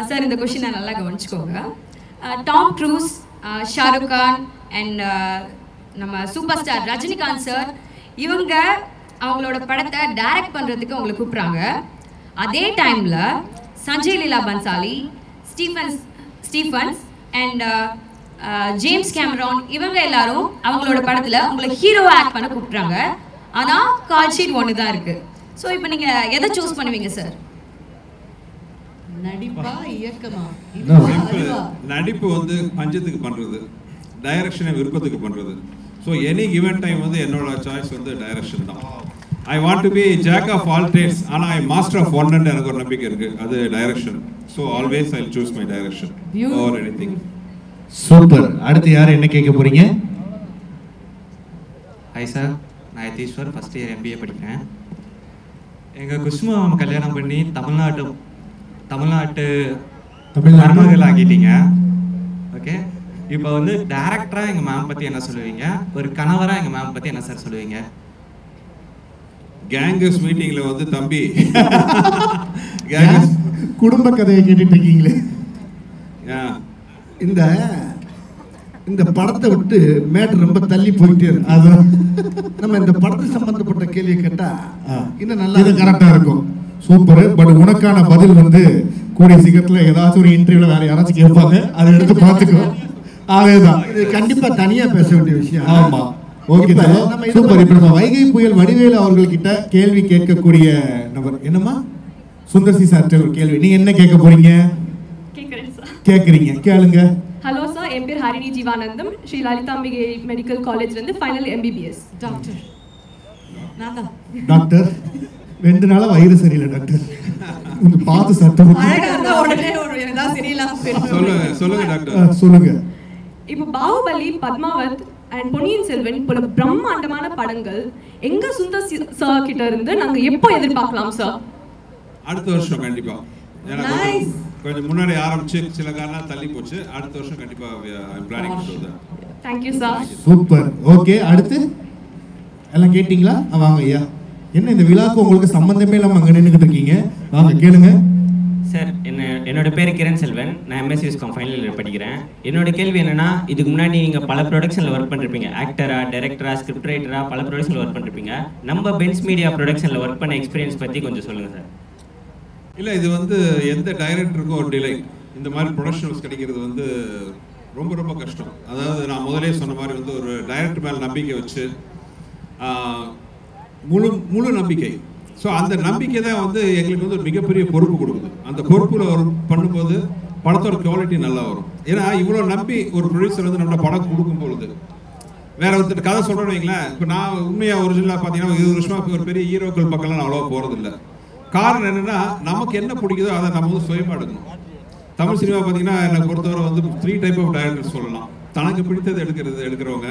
சார் இந்த கொஷினை நல்லா கவனிச்சுக்கோங்க. Tom Cruise, Shahrukh Khan and நம்ம சூப்பர் ஸ்டார் ரஜினிகாந்த் சார், இவங்க அவங்களோட படத்தை டைரக்ட் பண்ணுறதுக்கு அவங்களை கூப்பிட்றாங்க. அதே டைமில் Sanjay Leela Bhansali, Stephens and James Cameron, இவங்க எல்லாரும் அவங்களோட படத்தில் உங்களை ஹீரோவை ஆக்ட் பண்ண கூப்பிட்றாங்க. ஆனால் கால் ஷீட் ஒன்று தான் இருக்குது. ஸோ இப்போ நீங்கள் எதை சூஸ் பண்ணுவீங்க சார்? நடிப்பா இயக்கமா? நடிப்பு வந்து பஞ்சத்துக்கு பண்ணுறது, டைரக்ஷனை விருப்பத்துக்கு பண்ணுறது. ஸோ எனி கிவன் டைம் வந்து என்னோட சாய்ஸ் வந்து டைரக்ஷன் தான். I want to be jack of all trades, ஆனால் ஐ மாஸ்டர் ஆஃப் ஒன் எனக்கு ஒரு நம்பிக்கை இருக்குது, அது direction. So always I choose my direction over anything. Super. அடுத்து யார் என்ன கேட்க போறீங்க? ஹாய் சார், நான் யதீஸ்வர், ஃபஸ்ட் இயர் MBA படிக்கிறேன். எங்கள் குஷ்மா கல்யாணம் பண்ணி தமிழ்நாட்டு மருமகள் ஆக்கிட்டீங்க. ஓகே, இப்போ வந்து டேரக்டராக எங்கள் மேம் பற்றி என்ன சொல்லுவீங்க? ஒரு கணவராக எங்கள் மேம் பற்றி என்ன சார் சொல்லுவீங்க? கேங்கஸ் மீட்டிங்கில் வந்து தம்பி குடும்ப கதையை கேட்டுட்டு இருக்கீங்களே. இந்த இந்த படத்தை விட்டு மேட்டர் ரொம்ப தள்ளி போயிட்டே இருக்கு. அது நம்ம இந்த படத்துக்கு சம்பந்தப்பட்ட கேள்வியை கேட்டா இன்னும் நல்லா இது கரெக்டா இருக்கும். சூப்பர். பட் உனக்கான பதில் வந்து கூடிய சீக்கிரத்தில் ஏதாச்சும் ஒரு இன்டர்வியூல வேற யாராச்சும் கேட்பாங்க, அதை எடுத்து பார்த்துக்கோ. அதேதான், இது கண்டிப்பா தனியா பேச வேண்டிய விஷயம். ஆமா, ஓகே சூப்பர். இப்ப நம்ம வைகை புயல் வடிவேலு அவர்கள்கிட்ட கேள்வி கேட்கக்கூடிய நபர் என்னம்மா? சுந்தர் சி சார் ஒரு கேள்வி. நீங்க என்ன கேட்க போறீங்க? கேக்குறீங்க, கேளுங்க. ஹலோ சார், என் பேர் ஹரிணி ஜீவானந்தம், ஸ்ரீ லலிதாம்பிகை மெடிக்கல் காலேஜ்ல இருந்து ஃபைனல் MBBS டாக்டர். டாக்டர் 2 நாளா வயிறு சரியில்லை டாக்டர், கொஞ்சம் பார்த்து சத்தம் சொல்லுங்க டாக்டர். சொல்லுங்க. இப்போ பாகுபலி, பத்மாவத் அண்ட் பொன்னியின் செல்வன் போல பிரம்மாண்டமான படங்கள் எங்க சுந்தர் சார் கிட்ட இருந்து நாங்க எப்போ எதிர்பார்க்கலாம் சார்? அடுத்த வருஷம் கண்டிப்பா. கொஞ்சம் முன்னாடி ஆரம்பிச்சு சில காரணம் தள்ளி போச்சு. அடுத்த வருஷம் கண்டிப்பா பிளானிங் பண்ணுது. Thank you sir. Super. Okay, அடுத்து எல்லாம் கேட்டிங்களா? வாங்க ஐயா. என்ன இந்த விழாக்கு உங்களுக்கு சம்பந்தமே இல்லாம அங்க நின்னுக்கிட்டு இருக்கீங்க? வாங்க கேளுங்க. சார், என்னோட பேர் கிரண் செல்வன், நான் MSc விஸ்காம் ஃபைனல் இயர் படிக்கிறேன். என்னோட கேள்வி என்னன்னா, இதுக்கு முன்னாடி நீங்கள் பல ப்ரொடக்ஷனில் ஒர்க் பண்ணிருப்பீங்க, ஆக்டரா, டைரக்டரா, ஸ்கிரிப்ட் ரைட்டரா, பல ப்ரொடக்ஷனில் ஒர்க் பண்ணிருப்பீங்க. நம்ம பென்ஸ் மீடியா ப்ரொடக்ஷனில் ஒர்க் பண்ண எக்ஸ்பீரியன்ஸ் பற்றி கொஞ்சம் சொல்லுங்கள் சார். இல்லை, இது வந்து எந்த டைரக்டருக்கும் ஒரு டிலே. இந்த மாதிரி ப்ரொடக்ஷன்ஸ் கிடைக்கிறது வந்து ரொம்ப ரொம்ப கஷ்டம். அதாவது நான் முதலே சொன்ன மாதிரி வந்து ஒரு டைரக்டர் மேலே நம்பிக்கை வச்சு முழு நம்பிக்கை. ஸோ அந்த நம்பிக்கை தான் வந்து எங்களுக்கு வந்து ஒரு மிகப்பெரிய பொறுப்பு கொடுக்குது. அந்த பொறுப்பில் ஒரு பண்ணும்போது படத்தோட குவாலிட்டி நல்லா வரும். ஏன்னா இவ்வளோ நம்பி ஒரு ப்ரொடியூசர் வந்து நம்ம படம் கொடுக்கும் பொழுது வேற ஒருத்தர் கதை சொல்கிறேன்னு வைங்களேன். இப்போ நான் உண்மையாக ஒரிஜினலாக பார்த்தீங்கன்னா 20 வருஷமாக ஒரு பெரிய ஹீரோக்கள் பக்கம்லாம் நான் அவ்வளோவா போகிறதில்ல. காரணம் என்னென்னா, நமக்கு என்ன பிடிக்குதோ அதை நம்ம வந்து சுயமாக எடுக்கணும். தமிழ் சினிமா பார்த்தீங்கன்னா என்னை பொறுத்தவரை வந்து 3 டைப் ஆஃப் டைரக்டர் சொல்லலாம். தனக்கு பிடித்தது எடுக்கிறவங்க,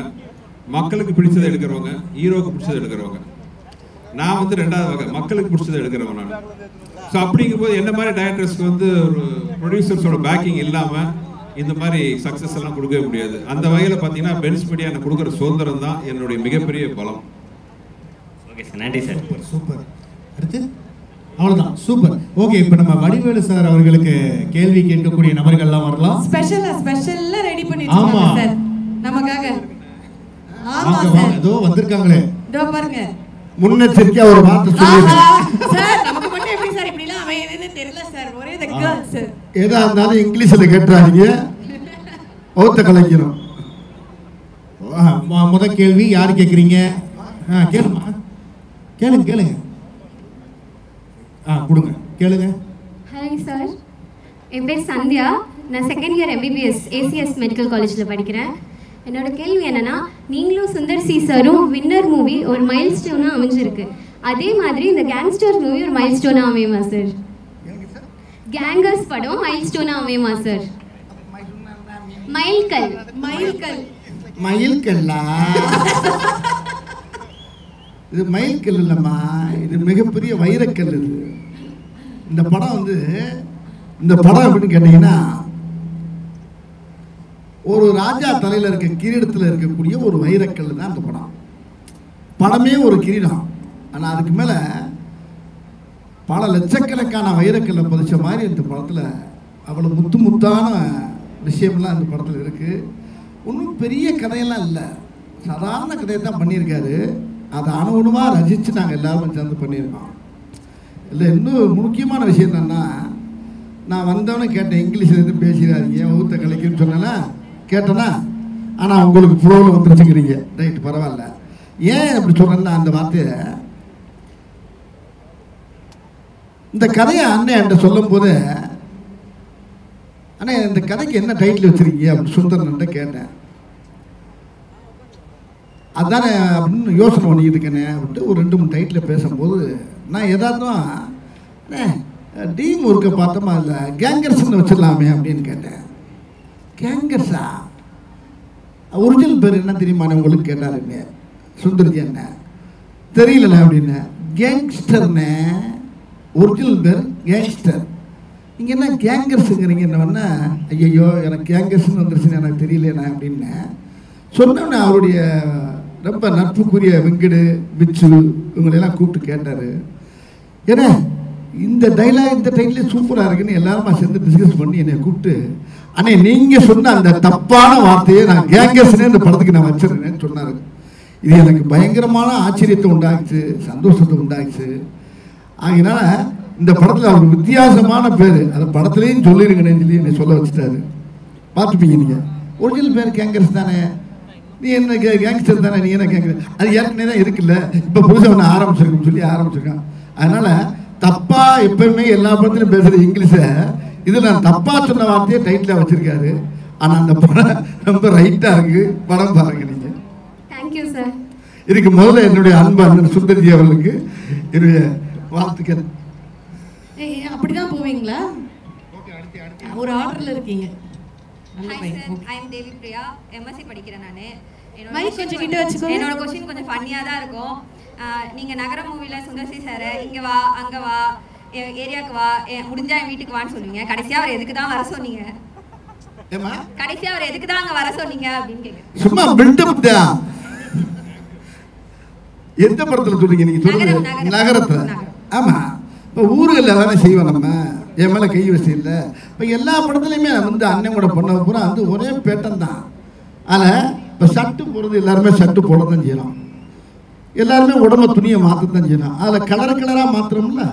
மக்களுக்கு பிடிச்சதை எடுக்கிறவங்க, ஹீரோவுக்கு பிடிச்சதை எடுக்கிறவங்க. நான் வந்து 2வது வகை, மக்களுக்கு பிடிச்சதை எடுக்கிறவங்க நான். ஸோ அப்படிங்கும்போது என்ன மாதிரி டைரக்டர்ஸ்க்கு வந்து ஒரு ப்ரொடியூசர்ஸோட பேக்கிங் இல்லாமல் இந்த மாதிரி சக்ஸஸ் எல்லாம் கொடுக்கவே முடியாது. அந்த வகையில் பார்த்தீங்கன்னா பென்ஸ் மீடியா எனக்கு கொடுக்குற சுதந்திரம் தான் என்னுடைய மிகப்பெரிய பலம். ஓகே சார், நன்றி சார். சூப்பர். அடுத்து அவ்வளவுதான். சூப்பர். ஓகே, இப்போ நம்ம வடிவேலு சார் அவர்களுக்கு கேள்வி கேட்கக்கூடிய நபர்கள்லாம் வரலாம். ஸ்பெஷல்ல ரெடி பண்ணிருக்காங்க சார் நமக்காக. ஆமா சார், இதோ வந்திருக்காங்களே. இதோ பாருங்க. முன்னெச்சரிக்கையா ஒரு வார்த்தை சொல்லுங்க சார். நமக்கு மட்டும் எப்படி சார் இப்படி எல்லாம் அமையுதுன்னு தெரியல சார். ஒரே தி கேர்ள்ஸ். ஏதா இருந்தாலும் இங்கிலீஷ்ல கேட்றாதீங்க, ஓத்த கலைக்கணும். முதல் கேள்வி யார் கேட்குறீங்க? கேளுமா, கேளுங்க. கொடுங்க, கேளுங்க. ஹாய் சார், என் பேர் சந்தியா, நான் second year MBBS ACS medical காலேஜில் படிக்கிறேன். என்னோட கேள்வி என்னன்னா, நீங்களும் சுந்தர் சி சாரும் வின்னர் மூவி ஒரு மைல் ஸ்டோனாக அமைஞ்சிருக்கு. அதே மாதிரி இந்த கேங்ஸ்டர் மூவி ஒரு மைல் ஸ்டோனாக அமையுமா சார்? கேங்கர்ஸ் படம் மைல் ஸ்டோனாக அமையுமா சார்? மயில்கல்லா? இது மயில்கல் இல்லைம்மா, இது மிகப்பெரிய வைரக்கல். இது இந்த படம் வந்து அப்படின்னு கேட்டீங்கன்னா, ஒரு ராஜா தலையில் இருக்க கிரீடத்தில் இருக்கக்கூடிய ஒரு வைரக்கல் தான் அந்த படமே ஒரு கிரீடம். ஆனால் அதுக்கு மேலே பல லட்சக்கணக்கான வைரக்கல்லை பதிச்ச மாதிரி இந்த படத்தில் அவ்வளோ முத்தான விஷயம்லாம் இந்த படத்தில் இருக்குது. ஒன்றும் பெரிய கதையெல்லாம் இல்லை, சாதாரண கதையை தான் பண்ணியிருக்காரு. அதை அணுகுணமாக ரசித்து நாங்கள் எல்லாரும் சேர்ந்து பண்ணியிருக்கோம். இல்லை, இன்னும் முக்கியமான விஷயம் என்னென்னா, நான் வந்தவனே கேட்டேன், இங்கிலீஷில் எதுவும் பேசிடாதீங்க, ஊத்த கலைக்குன்னு சொன்னேன்னா கேட்டேன்னா, ஆனால் உங்களுக்கு ஃப்ளோவில் வந்துருச்சுக்கிறீங்க. ரைட்டு, பரவாயில்ல. ஏன் அப்படி சொல்கிறேன்னா, அந்த வார்த்தையை இந்த கதையை அண்ணன் என்கிட்ட சொல்லும் போது, அண்ணே இந்த கதைக்கு என்ன டைட்டில் வச்சுருக்கீங்க அப்படின்னு சுந்தரன்ட்ட கேட்டேன். அதானே அப்படின்னு யோசனை பண்ணிக்கிட்டு இருக்கேனே அப்படின்ட்டு ஒரு 2-3 டைட்டில் பேசும்போது நான் எதார்த்தம் டீம் ஒர்க்கை பார்த்தோமா, இல்லை கேங்கர்ஸ்ன்னு வச்சிடலாமே அப்படின்னு கேட்டேன். கேங்கர்ஸா? ஒரிஜினல் பேர் என்ன தெரியுமா உங்களுக்கு கேட்டாருங்க. சுந்தர்ஜி என்ன தெரியல அப்படின்னு. கேங்ஸ்டர்னே ஒரிஜினல் பேர் கேங்ஸ்டர். நீங்கள் என்ன கேங்கர்ஸுங்கிறீங்க என்னன்னா, ஐயோ எனக்கு கேங்கர்ஸ்ன்னு வந்துருச்சுன்னு எனக்கு தெரியலண்ணா அப்படின்னு சொன்னோன்னே அவருடைய ரொம்ப நட்புக்குரிய வெங்கடு பிச்சு இவங்களெல்லாம் கூப்பிட்டு கேட்டார். ஏன்னா இந்த டைலாக் இந்த டைட்டிலே சூப்பராக இருக்குன்னு எல்லாருமா சேர்ந்து டிஸ்கஸ் பண்ணி என்னை கூப்பிட்டு, அண்ணே நீங்கள் சொன்ன அந்த தப்பான வார்த்தையை நான் கேங்கர்ஸ்னே இந்த படத்துக்கு நான் வச்சிருக்கேன்னு சொன்னார். இது எனக்கு பயங்கரமான ஆச்சரியத்தை உண்டாச்சு, சந்தோஷத்தை உண்டாச்சு. ஆகினால இந்த படத்தில் அவர் வித்தியாசமான பேர் அதை படத்துலேயும் சொல்லிருங்கன்னு சொல்லி என்னை சொல்ல வச்சுட்டாரு. பார்த்துப்பீங்க நீங்கள். ஒரிஜினல் பேர் கேங்கர்ஸ் தானே, நீ என்ன கேங்ஸ்டர் தானே, நீ என்ன கேங்கர், அது ஏற்கனவே தான் இருக்குல்ல, இப்போ புதுசாக ஒன்று ஆரம்பிச்சிருக்குன்னு சொல்லி ஆரம்பிச்சிருக்கான். அதனால் தப்பாக எப்பயுமே எல்லா படத்துலையும் பேசுகிற இங்கிலீஷை இதில் நான் தப்பாக சொன்ன வார்த்தையை டைட்டில் வச்சுருக்காரு. ஆனால் அந்த படம் ரொம்ப ரைட்டாக இருக்குது. படம் பாருங்க நீங்கள். Thank you sir. இதுக்கு முதல்ல என்னுடைய அன்பு அண்ணன் சுந்தர்ஜி அவர்களுக்கு என்னுடைய வாழ்த்துக்கள். அப்படிதான் போவீங்களா? ஒரு ஆர்டர்ல இருக்கீங்க. ஹாய் சார், ஐ அம் தேவி பிரியா, எம்எஸ்சி படிக்கிறேன் நான். மைக் கொஞ்சம் கிட்ட வச்சுக்கோங்க. என்னோட क्वेश्चन கொஞ்சம் ஃபன்னியா தான் இருக்கும். நீங்க நகர மூவில சுந்தர்சி சார் இங்க வா அங்க வா ஏரியாக்கு வா முடிஞ்சா என் வீட்டுக்கு வான்னு சொல்லுவீங்க. கடைசியா அவர் எதுக்கு தான் வர சொன்னீங்க? ஏமா கடைசியா அவர் எதுக்கு தான் அங்க வர சொன்னீங்க அப்படின்னு கேக்குறேன். சும்மா பில்டப் தான். எந்த படத்துல சொல்றீங்க நீங்க? சொல்லுங்க. நகரத்துல. ஆமா, இப்போ ஊர்களில் தானே செய்வோம் நம்ம, என் மேலே கை வச்சு இல்லை. இப்போ எல்லா படத்துலையுமே வந்து அண்ணன் கூட பண்ண பூரா வந்து ஒரே பேட்டன் தான். அதில் இப்போ ஷர்ட்டு போடுறது எல்லாருமே ஷர்ட்டு போட தான் செய்யலாம், எல்லாருமே உடம்பு துணியை மாற்றத்தான் செய்யலாம். அதில் கலராக மாத்திரம்ல,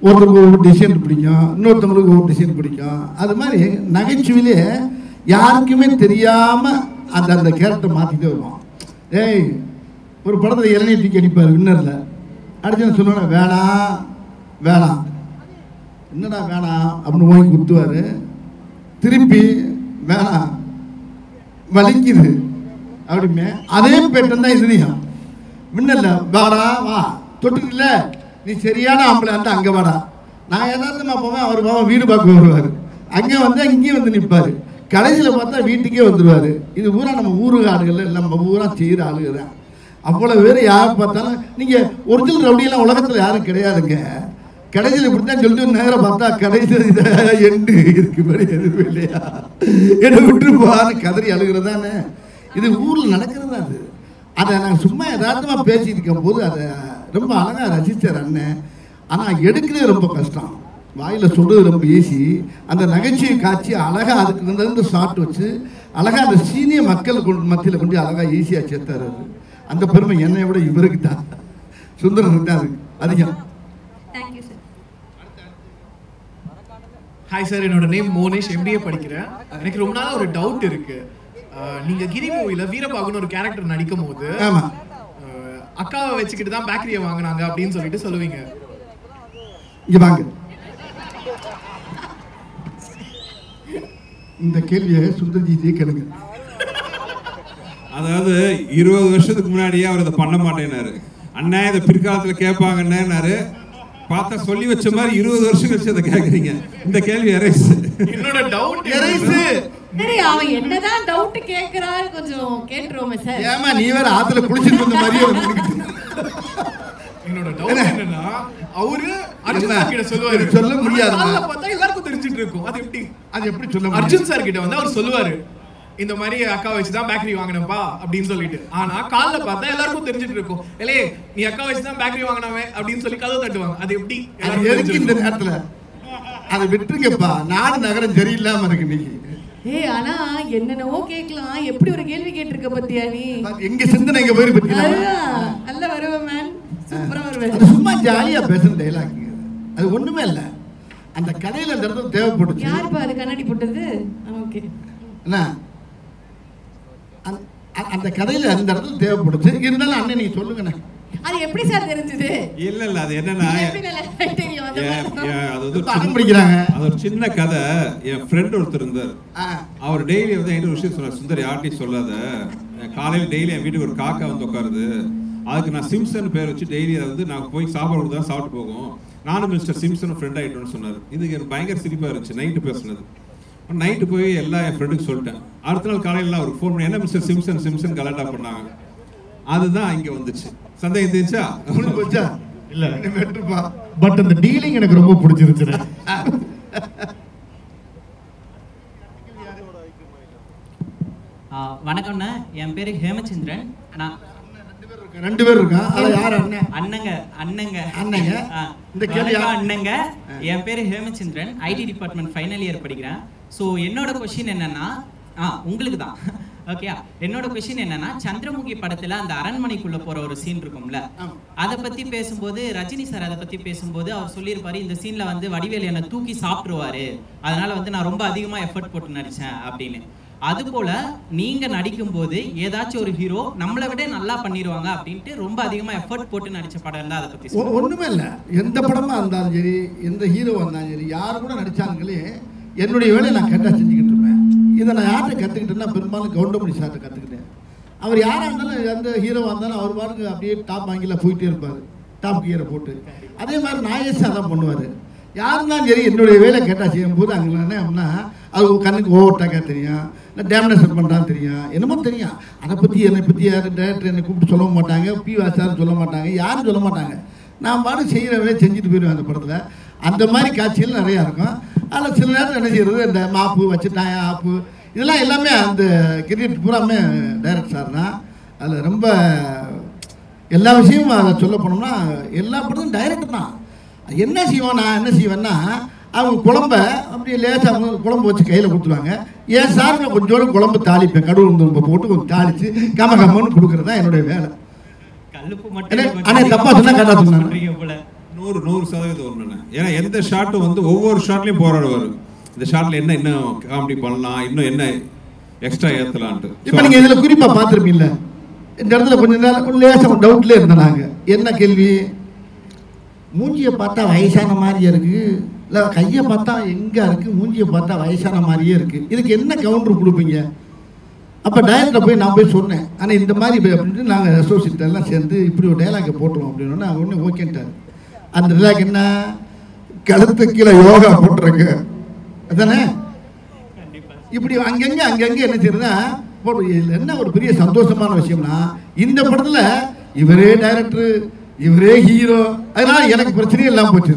ஒருத்தருக்கு ஒவ்வொரு டிசைன் பிடிக்கும், இன்னொருத்தவங்களுக்கு ஒவ்வொரு டிசைன் பிடிக்கும். அது மாதிரி நகைச்சுவையிலே யாருக்குமே தெரியாமல் அந்த கேரக்டர் மாற்றிட்டே வருவோம். ஏய் ஒரு படத்தில் இளநீர் தூக்கி அடிப்பார் வின்னரில், அடிச்சுன்னு சொன்னோன்னா வேணாம் வேணாம் என்னடா வேணாம் அப்படின்னு ஓங்கி குத்துவார். திருப்பி வேணாம் வலிக்குது அப்படிமே அதே பேட்டன் தான் இதுலையும். வின்னர்ல வாடா வா தொட்டுக்கல நீ சரியான ஆம்பளை அந்த அங்கே வாடா. நான் எதார்த்தமாக போவேன், அவர் பாவம் வீடு பார்க்க வருவார், அங்கே வந்து அங்கேயும் வந்து நிற்பார். கடைசியில் பார்த்தா வீட்டுக்கே வந்துடுவார். இது பூரா நம்ம ஊரு ஆளுகள் நம்ம பூரா செய்கிற ஆளுங்க தான். அவ்வளோ பேர் யார் பார்த்தாலும் நீங்கள் ஒரிஜினல் ரவுடியெல்லாம் உலகத்தில் யாரும் கிடையாதுங்க. கடைசியில் இப்படி தான் சொல்லிட்டு நேரம் பார்த்தா கடைசியில் இதை எண்டு இதுக்கு மாதிரி எதுவும் இல்லையா, என்னை விட்டு போகான்னு கதறி அழுகிறதானே. இது ஊரில் நடக்கிறதா அது. அதை நான் சும்மா யதார்த்தமாக பேசிட்டு இருக்கும் போது அதை ரொம்ப அழகாக ரசித்தார் அண்ணன். ஆனால் எடுக்கிறது ரொம்ப கஷ்டம், வாயில் சொல்கிறது ரொம்ப ஈஸி. அந்த நகைச்சுவை காட்சி அழகாக அதுக்கு வந்து ஷார்ட் வச்சு அழகாக அந்த சீனிய மக்கள் மத்தியில் கொண்டு அழகாக ஈஸியாக சேர்த்தார். அது அந்த பெருமை என்னை விட இவருக்கு தான், சுந்தரனுக்கு தான் அது அதிகம். Thank you sir. ஹாய் சார், என்னோட நேம் மோனிஷ், எம்பிஏ படிக்கிறேன். எனக்கு ரொம்ப நாளாக ஒரு டவுட் இருக்கு. நீங்க கிரி மூவில வீரபாகுன்னு ஒரு கேரக்டர் நடிக்கும் போது அக்காவை வச்சுக்கிட்டு தான் பேக்கரியை வாங்கினாங்க அப்படின்னு சொல்லிட்டு சொல்லுவீங்க. இங்க வாங்க, இந்த கேள்வியை சுந்தர்ஜி கேளுங்க. அதாவது 20 வருஷத்துக்கு முன்னாடியே அவர் இதை பண்ண மாட்டேன்னாரு. அண்ணா இதை பிற்காலத்தில் கேட்பாங்கன்னாரு. பார்த்தா சொல்லி வச்ச மாதிரி 20 வருஷம் கழிச்சு அதை கேட்குறீங்க. இந்த கேள்வி எரைஸ். என்னோட டவுட் எரைஸ். சரி, அவன் என்னதான் டவுட் கேக்குறாரு கொஞ்சம் கேட்றோமே சார். ஏமா நீ வேற ஆத்துல குளிச்சிட்டு வந்த மாதிரியே என்னோட டவுட் என்னன்னா, அவரு அர்ஜுன் சார் கிட்ட சொல்லுவாரு, சொல்ல முடியாது, பார்த்தா எல்லாருக்கும் தெரிஞ்சிட்டு இருக்கும். அது எப்படி சொல்ல முடியும்? அர்ஜுன் சார் கிட்ட வந்து அவர் சொல்லுவாரு, இந்த மாதிரி அக்கா வச்சுதான் பேக்கரி வாங்கினப்பா அப்படின்னு சொல்லிட்டு. ஆனா காலைல பார்த்தா எல்லாருக்கும் தெரிஞ்சிட்டு இருக்கும், இல்லையே நீ அக்கா வச்சுதான் பேக்கரி வாங்கினவே அப்படின்னு சொல்லி கதவு தட்டுவாங்க. அது எப்படி எதுக்கு இந்த நேரத்துல அதை விட்டுருங்கப்பா, நாடு நகரம் சரியில்லாம இருக்கு இன்னைக்கு. ஏய் ஆனா என்னென்னவோ கேட்கலாம், எப்படி ஒரு கேள்வி கேட்டிருக்க பத்தியா நீ? எங்க சிந்தனை எங்க போயிரு பத்தியா? நல்ல வருவேன் மேன், சூப்பரா வருவேன். அது சும்மா ஜாலியா பேசுற டயலாக், அது ஒண்ணுமே இல்ல. அந்த கடையில அந்த இடத்துல தேவைப்படுச்சு. யாருப்பா அது கண்ணாடி போட்டது? ஓகே என்ன அந்த கதையில அந்த இடத்துல தேவைப்படுச்சு. இருந்தாலும் அண்ணன் நீங்க சொல்லுங்கண்ணே, அது எப்படி சார் தெரிஞ்சது? இல்ல அது என்னன்னா, அது ஒரு சின்ன கதை. என் ஃப்ரெண்ட் ஒருத்தர் இருந்தார், அவர் டெய்லி வந்து என்ன விஷயம் சொன்னார், சுந்தர் யார்ட்டையும் சொல்லாத, காலையில் டெய்லி என் வீட்டுக்கு ஒரு காக்கா வந்து உட்காருது, அதுக்கு நான் சிம்சன் பேர் வச்சு டெய்லி அதை வந்து நான் போய் சாப்பாடு கொடுத்தா சாப்பிட்டு போகும், நானும் மிஸ்டர் சிம்சன் ஃப்ரெண்ட் ஆகிட்டோன்னு சொன்னார். இதுக்கு எனக்கு பயங்கர சிரிப்பாக இருந்துச்சு. நைட்டு பேசுனது, நைட்டு போய் எல்லாம் என் ஃப்ரெண்டுக்கு சொல்லிட்டேன். அடுத்த நாள் காலையில் அவருக்கு ஃபோன் பண்ணி, என்ன மிஸ்டர் சிம்சன் கலாட்டா பண்ணாங்க. அதுதான் இங்க வந்துச்சு. சந்தேகம் தெரிஞ்சா உங்களுக்கு வச்சா இல்ல வெட்டுப்பா. பட் அந்த டீலிங் எனக்கு ரொம்ப பிடிச்சிருச்சு. வணக்கம்ண்ணா, என் பேரு ஹேமச்சந்திரன். நான் 2 பேர் இருக்கான். அது யார் அண்ணன்? அண்ணங்க. இந்த கேள்வி அண்ணங்க. என் பேரு Hemachandran, IT department final year படிக்கிறேன். ஸோ என்னோட கொஸ்டின் என்னன்னா, உங்களுக்கு தான் ஓகே. என்னோட கொஸ்டின் என்னன்னா, சந்திரமுகி படத்துல அந்த அரண்மனைக்குள்ள போற ஒரு சீன் இருக்கும்ல, அதை பத்தி பேசும்போது ரஜினி சார் அதை பத்தி பேசும்போது அவர் சொல்லியிருப்பாரு, இந்த சீன்ல வந்து வடிவேலு என்னை தூக்கி சாப்பிட்டுருவாரு, அதனால வந்து நான் ரொம்ப அதிகமா எஃபர்ட் போட்டு நடிச்சேன் அப்படின்னு. அது போல நீங்க நடிக்கும் போது ஏதாச்சும் ஒரு ஹீரோ நம்மளை விட நல்லா பண்ணிடுவாங்க அப்படின்ட்டு ரொம்ப அதிகமா எஃபர்ட் போட்டு நடிச்ச படம் இருந்தா அதை பத்தி ஒண்ணுமே இல்லை. எந்த படமா இருந்தாலும் சரி, எந்த ஹீரோ வந்தாலும் சரி, யாரு கூட நடிச்சாங்களே என்னுடைய வேலையை நான் கரெக்டாக செஞ்சுக்கிட்டு இருப்பேன். இதை நான் யார்கிட்ட கற்றுக்கிட்டேன்னா பெரும்பாலும் கவுண்டமணி சார்கிட்ட கற்றுக்கிட்டேன். அவர் யாராக இருந்தாலும் எந்த ஹீரோவாக இருந்தாலும் அவர் பாட்டுக்கு அப்படியே டாப் வாங்கில போயிட்டே இருப்பார், டாப் கியரை போட்டு. அதே மாதிரி நாயேஷ் அதான் பண்ணுவார். யார் இருந்தாலும் சரி என்னுடைய வேலை கேட்டால் செய்யும்போது அங்கே என்ன அப்படின்னா அது கண்ணுக்கு ஓவர் டாக்காக தெரியும், இல்லை டேமினேஷன் பண்ணுறான்னு தெரியும், என்னமோ தெரியும். அதை பற்றி என்னை பற்றி யார் டேரக்டர் என்னை கூப்பிட்டு சொல்ல மாட்டாங்க, பிவாசாரும் சொல்ல மாட்டாங்க, யாரும் சொல்ல மாட்டாங்க. நான் பாட்டு செய்கிற வேலையை செஞ்சுட்டு போயிடுவேன் அந்த படத்தில். அந்த மாதிரி காட்சிகள் நிறையா இருக்கும். அதில் சில நேரத்தில் என்ன செய்கிறது, இந்த மாப்பு வச்சுட்டாங்க ஆப்பு இதெல்லாம் எல்லாமே அந்த கிரியேட் பூராமே டைரக்ட் சார் தான். அதில் ரொம்ப எல்லா விஷயமும் அதை சொல்ல போனோம்னா எல்லா படத்தும் டைரக்டர் தான். என்ன செய்வோம், நான் என்ன செய்வேன்னா அவங்க குழம்ப அப்படியே லேசாக குழம்பு வச்சு கையில் கொடுத்துருவாங்க. ஏன் சார் கொஞ்சோடு குழம்பு தாளிப்பேன், கடுகு உளுந்து போட்டு கொஞ்சம் தாளித்து கமகம்மன்னு கொடுக்குறது தான் என்னுடைய வேலை. ஆனால் தப்பா சொன்னா கரெக்டாக சொன்னாங்க. 100% ஒன்று. ஏன்னா எந்த ஷாட்டும் வந்து ஒவ்வொரு ஷாட்லையும் போராடுவார், இந்த ஷாட்டில் என்ன இன்னும் காமெடி பண்ணலாம், இன்னும் என்ன எக்ஸ்ட்ரா ஏற்றலான்ட்டு. இப்போ நீங்கள் இதில் குறிப்பாக பார்த்துருப்பீங்கள, இந்த இடத்துல கொஞ்ச நேரம் லேசாக டவுட்லேயே இருந்தாங்க. என்ன கேள்வி, மூஞ்சியை பார்த்தா வயசான மாதிரியே இருக்குது, இல்லை கையை பார்த்தா எங்கே இருக்குது, மூஞ்சியை பார்த்தா வயசான மாதிரியே இருக்குது, இதுக்கு என்ன கவுண்டர் கொடுப்பீங்க? அப்போ டைரக்டரை போய் நான் போய் சொன்னேன், ஆனால் இந்த மாதிரி அப்படின்ட்டு நாங்கள் அசோசியேட் எல்லாம் சேர்ந்து இப்படி ஒரு டைலாக்கை போட்டுருவோம் அப்படின்னு அவங்க ஒன்று ஓகேன்ட்டார். அந்த டைலாக் என்ன, கழுத்து கீழே யோகா போட்டுருங்க அதானே. இப்படி அங்கங்கே என்ன செய்யுதுன்னா என்ன ஒரு பெரிய சந்தோஷமான விஷயம்னா, இந்த படத்தில் இவரே டைரக்டர், இவரே ஹீரோ, அதனால எனக்கு பிரச்சனையே இல்லாம போச்சு.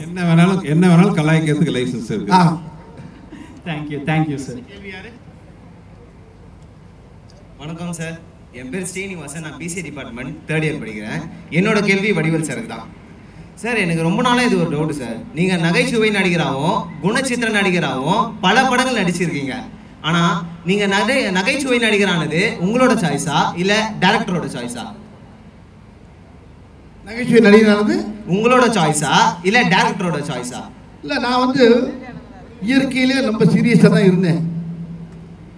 என்ன வேணாலும் கலாய்க்கிறதுக்கு லைசன்ஸ் இருக்கு. Thank you sir. வணக்கம் சார், என் பேர் ஸ்ரீனிவாசன், நான் பிசி டிபார்ட்மெண்ட் 3rd இயர் படிக்கிறேன். என்னோட கேள்வி வடிவேல் சாருக்கு தான். சார், எனக்கு ரொம்ப நாளாக இது ஒரு டவுட் சார். நீங்கள் நகைச்சுவை நடிகராகவும் குணச்சித்திர நடிகராகவும் பல படங்கள் நடிச்சிருக்கீங்க. ஆனால் நீங்கள் நகைச்சுவை நடிகரானது உங்களோட சாய்ஸா இல்லை டேரக்டரோட சாய்ஸா? நகைச்சுவை நடிகரானது உங்களோட சாய்ஸா இல்லை டேரக்டரோட சாய்ஸா? இல்லை, நான் வந்து இயற்கையிலே ரொம்ப சீரியஸாக தான் இருந்தேன்.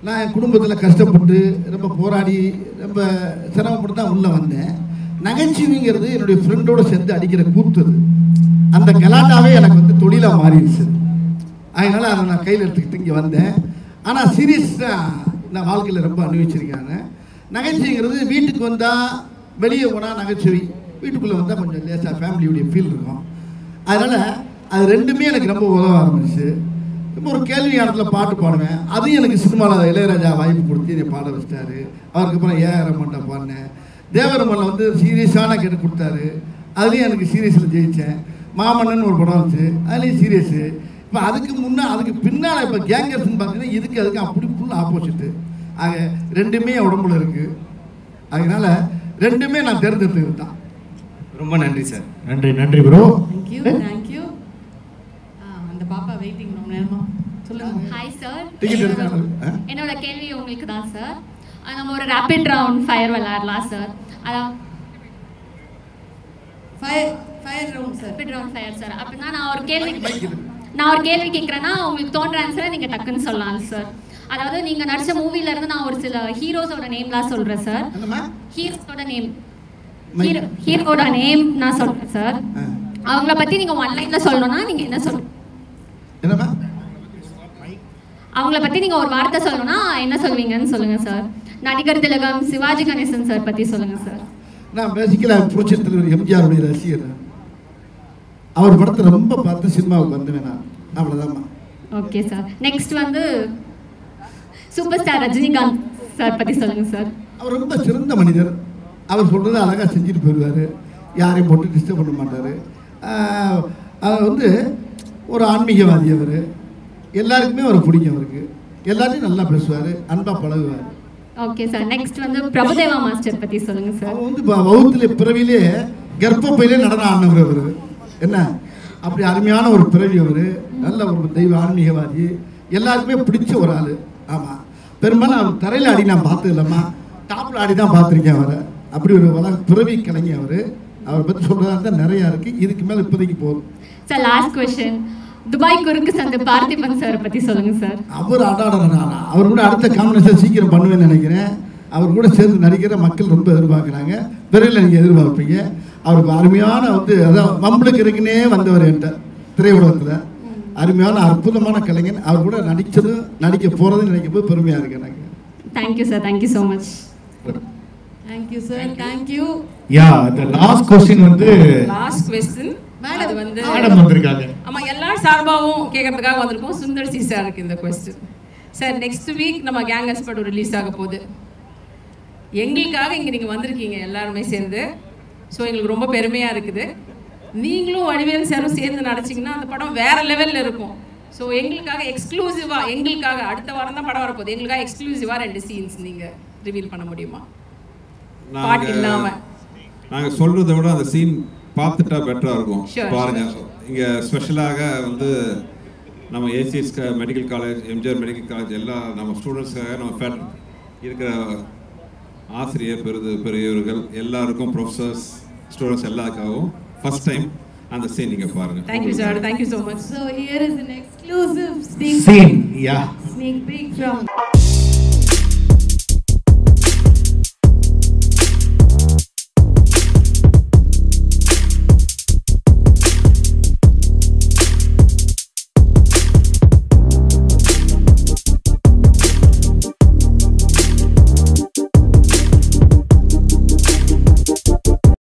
நான் என் குடும்பத்தில் கஷ்டப்பட்டு ரொம்ப போராடி ரொம்ப சிரமப்பட்டு தான் உள்ளே வந்தேன். நகைச்சுவைங்கிறது என்னுடைய ஃப்ரெண்டோடு சேர்ந்து அடிக்கிற கூத்து, அந்த கலாட்டாவே எனக்கு வந்து தொழிலாக மாறிடுச்சு. அதனால் அதை நான் கையில் எடுத்துக்கிட்டு இங்கே வந்தேன். ஆனால் சீரியஸாக நான் வாழ்க்கையில் ரொம்ப அனுபவிச்சிருக்காங்க. நகைச்சுவைங்கிறது வீட்டுக்கு வந்தால், வெளியே போனால் நகைச்சுவை, வீட்டுக்குள்ளே வந்தால் கொஞ்சம் லேசாக ஃபேமிலியுடைய ஃபீல் இருக்கும். அதனால் அது ரெண்டுமே எனக்கு ரொம்ப உதவ ஆரம்பிச்சு. இப்போ ஒரு கேள்வி இடத்துல பாட்டு பாடுவேன், அதுவும் எனக்கு சினிமாவில் இளையராஜா வாய்ப்பு கொடுத்து என்னை பாட வச்சிட்டாரு. அவருக்கு அப்புறம் ஏஆர் ரஹ்மான்ட்ட பாடினேன். தேவரமனில் வந்து சீரியஸான கேட்டு கொடுத்தாரு, அதுலேயும் எனக்கு சீரியஸில் ஜெயித்தேன். மாமன்னன் ஒரு படம் வச்சு அதுலேயும் சீரியஸு. இப்போ அதுக்கு பின்னால் இப்போ கேங்கர்ஸ்ன்னு பார்த்தீங்கன்னா அதுக்கு அப்படி ஃபுல் ஆப்போசிட்டு. ஆக ரெண்டுமே உடம்புல இருக்குது. அதனால் ரெண்டுமே நான் தேர்ந்தெடுத்துக்கிட்டு தான். ரொம்ப நன்றி சார். நன்றி ப்ரோ. தேங்க்யூ. அந்த பாப்பா வெயிட்டிங் ரொம்ப நேரமா. சொல்லுங்க. ஹாய் சார், என்னோட கேள்வி உங்களுக்கு தான் சார். நம்ம ஒரு ரேபிட் ரவுண்ட் ஃபயர் விளையாடலாம் சார். அதான் fire round sir. Rapid round fire sir. அப்படின்னா நான் ஒரு கேள்வி கேட்குறேன்னா உங்களுக்கு தோன்ற ஆன்சரை நீங்கள் டக்குன்னு சொல்லலாம் சார். அதாவது நீங்கள் நடித்த மூவில இருந்து நான் ஒரு சில ஹீரோஸோட நேம்லாம் சொல்கிறேன் சார். ஹீரோட நேம் நான் சொல்கிறேன் சார். அவங்கள பற்றி நீங்கள் 1 லைன்ல சொல்லணும்னா நீங்கள் என்ன சொல்லுங்க? அவங்கள பற்றி நீங்கள் ஒரு வார்த்தை சொல்லணும்னா என்ன சொல்வீங்கன்னு சொல்லுங்க சார். நடிகர் திலகம் சிவாஜி கணேசன் சார் பற்றி சொல்லுங்க சார். நான் பேசிக்கலாக புரட்சி தலைவர் எம்ஜிஆருடைய ரசிகர். அவர் படத்தை ரொம்ப பார்த்து சினிமாவுக்கு வந்துவேன் நான், அவ்வளோதாம்மா. Okay sir. நெக்ஸ்ட் வந்து சூப்பர் ஸ்டார் ரஜினிகாந்த் சார் பற்றி சொல்லுங்கள் சார். அவர் ரொம்ப சிறந்த மனிதர். அவர் சொல்கிறத அழகாக செஞ்சுட்டு போயிடுவார். யாரையும் போட்டு டிஸ்டர்ப் பண்ண மாட்டார். அவர் வந்து ஒரு ஆன்மீகவாதி. அவர் எல்லாருக்குமே அவர் பிடிக்கும். அவருக்கு எல்லாத்தையும் நல்லா பேசுவார், அன்பாக பழகுவார். Okay sir. நெக்ஸ்ட் வந்து பிரபுதேவா மாஸ்டர் பற்றி சொல்லுங்கள் சார். அவர் வந்து வகுத்துல பிறவிலே கர்ப்பப்பையிலே நடனம் ஆடினவர். அவர் என்ன அப்படி அருமையான ஒரு பிறவி. அவர் நல்ல ஒரு தெய்வ ஆன்மீகவாதி, எல்லாருக்குமே பிடிச்ச ஒரு ஆள். ஆமாம், பெரும்பாலும் அவர் தரையில் ஆடி நான் பார்த்தது இல்லைம்மா, டாப்பில் ஆடி தான் பார்த்துருக்கேன் அவரை. அப்படி ஒரு பிறவி கலைஞர் அவர். அவரை பற்றி சொல்கிறதா தான் நிறையா இருக்குது. இதுக்கு மேலே இப்போதைக்கு போதும் சார். லாஸ்ட் கொஸ்டின், துபாய் குறுக்கு சந்தை பார்த்திபன் சார் பற்றி சொல்லுங்கள் சார். அவர் அவர் கூட அடுத்த காம்பினேஷன் சீக்கிரம் பண்ணுவேன்னு நினைக்கிறேன். அவர் கூட சேர்ந்து நடிக்கிற மக்கள் ரொம்ப எதிர்பார்க்குறாங்க. விரைவில் நீங்கள் எதிர்பார்ப்பீங்க. அவருக்கு அருமையான வந்து அதான் மம்பளுக்கு இருக்குன்னே வந்தவர் என்கிட்ட திரையுலகத்தில். அருமையான அற்புதமான கலைஞன். அவர் கூட நடிக்க போகிறதுன்னு நினைக்கும் போது பெருமையாக இருக்கு எனக்கு. Thank you sir. Thank you so much. Thank you sir. Thank you. Yeah, the last question வந்து லாஸ்ட் क्वेश्चन அது வந்து மேடம் வந்திருக்காங்க. ஆமா, எல்லா சார்பாவும் கேட்கறதுக்காக வந்திருக்கோம். சுந்தர் சி சாருக்கு இந்த क्वेश्चन. சார், நெக்ஸ்ட் வீக் நம்ம கேங்கஸ் படம் ரிலீஸ் ஆக போகுது. எங்களுக்காக இங்கே நீங்கள் வந்திருக்கீங்க எல்லாருமே சேர்ந்து. ஸோ எங்களுக்கு ரொம்ப பெருமையாக இருக்குது. நீங்களும் வடிவேல் சாரும் சேர்ந்து நடிச்சிங்கன்னா அந்த படம் வேற லெவலில் இருக்கும். ஸோ எங்களுக்காக எக்ஸ்க்ளூசிவாக, எங்களுக்காக அடுத்த வாரம் தான் படம் வரப்போகுது, எங்களுக்காக எக்ஸ்க்ளூசிவாக 2 சீன்ஸ் நீங்கள் ரிவீல் பண்ண முடியுமா? பாட்டு இல்லாமல். நாங்கள் சொல்கிறத விட அந்த சீன் பார்த்துட்டா பெட்டராக இருக்கும். பாருங்க, இங்கே ஸ்பெஷலாக வந்து நம்ம ACS medical college, MGR medical college எல்லா நம்ம ஸ்டூடெண்ட்ஸுக்காக நம்ம இருக்கிற ஆசிரியர் பெரியவர்கள் எல்லாருக்கும், ப்ரொஃபஸர்ஸ், ஸ்டூடெண்ட்ஸ் எல்லாருக்காகவும் ஃபர்ஸ்ட் டைம் அந்த சீன் நீங்கள் பாருங்கள். Thank you sir. Thank you so much. So here is an exclusive sneak scene. Yeah. Sneak peek from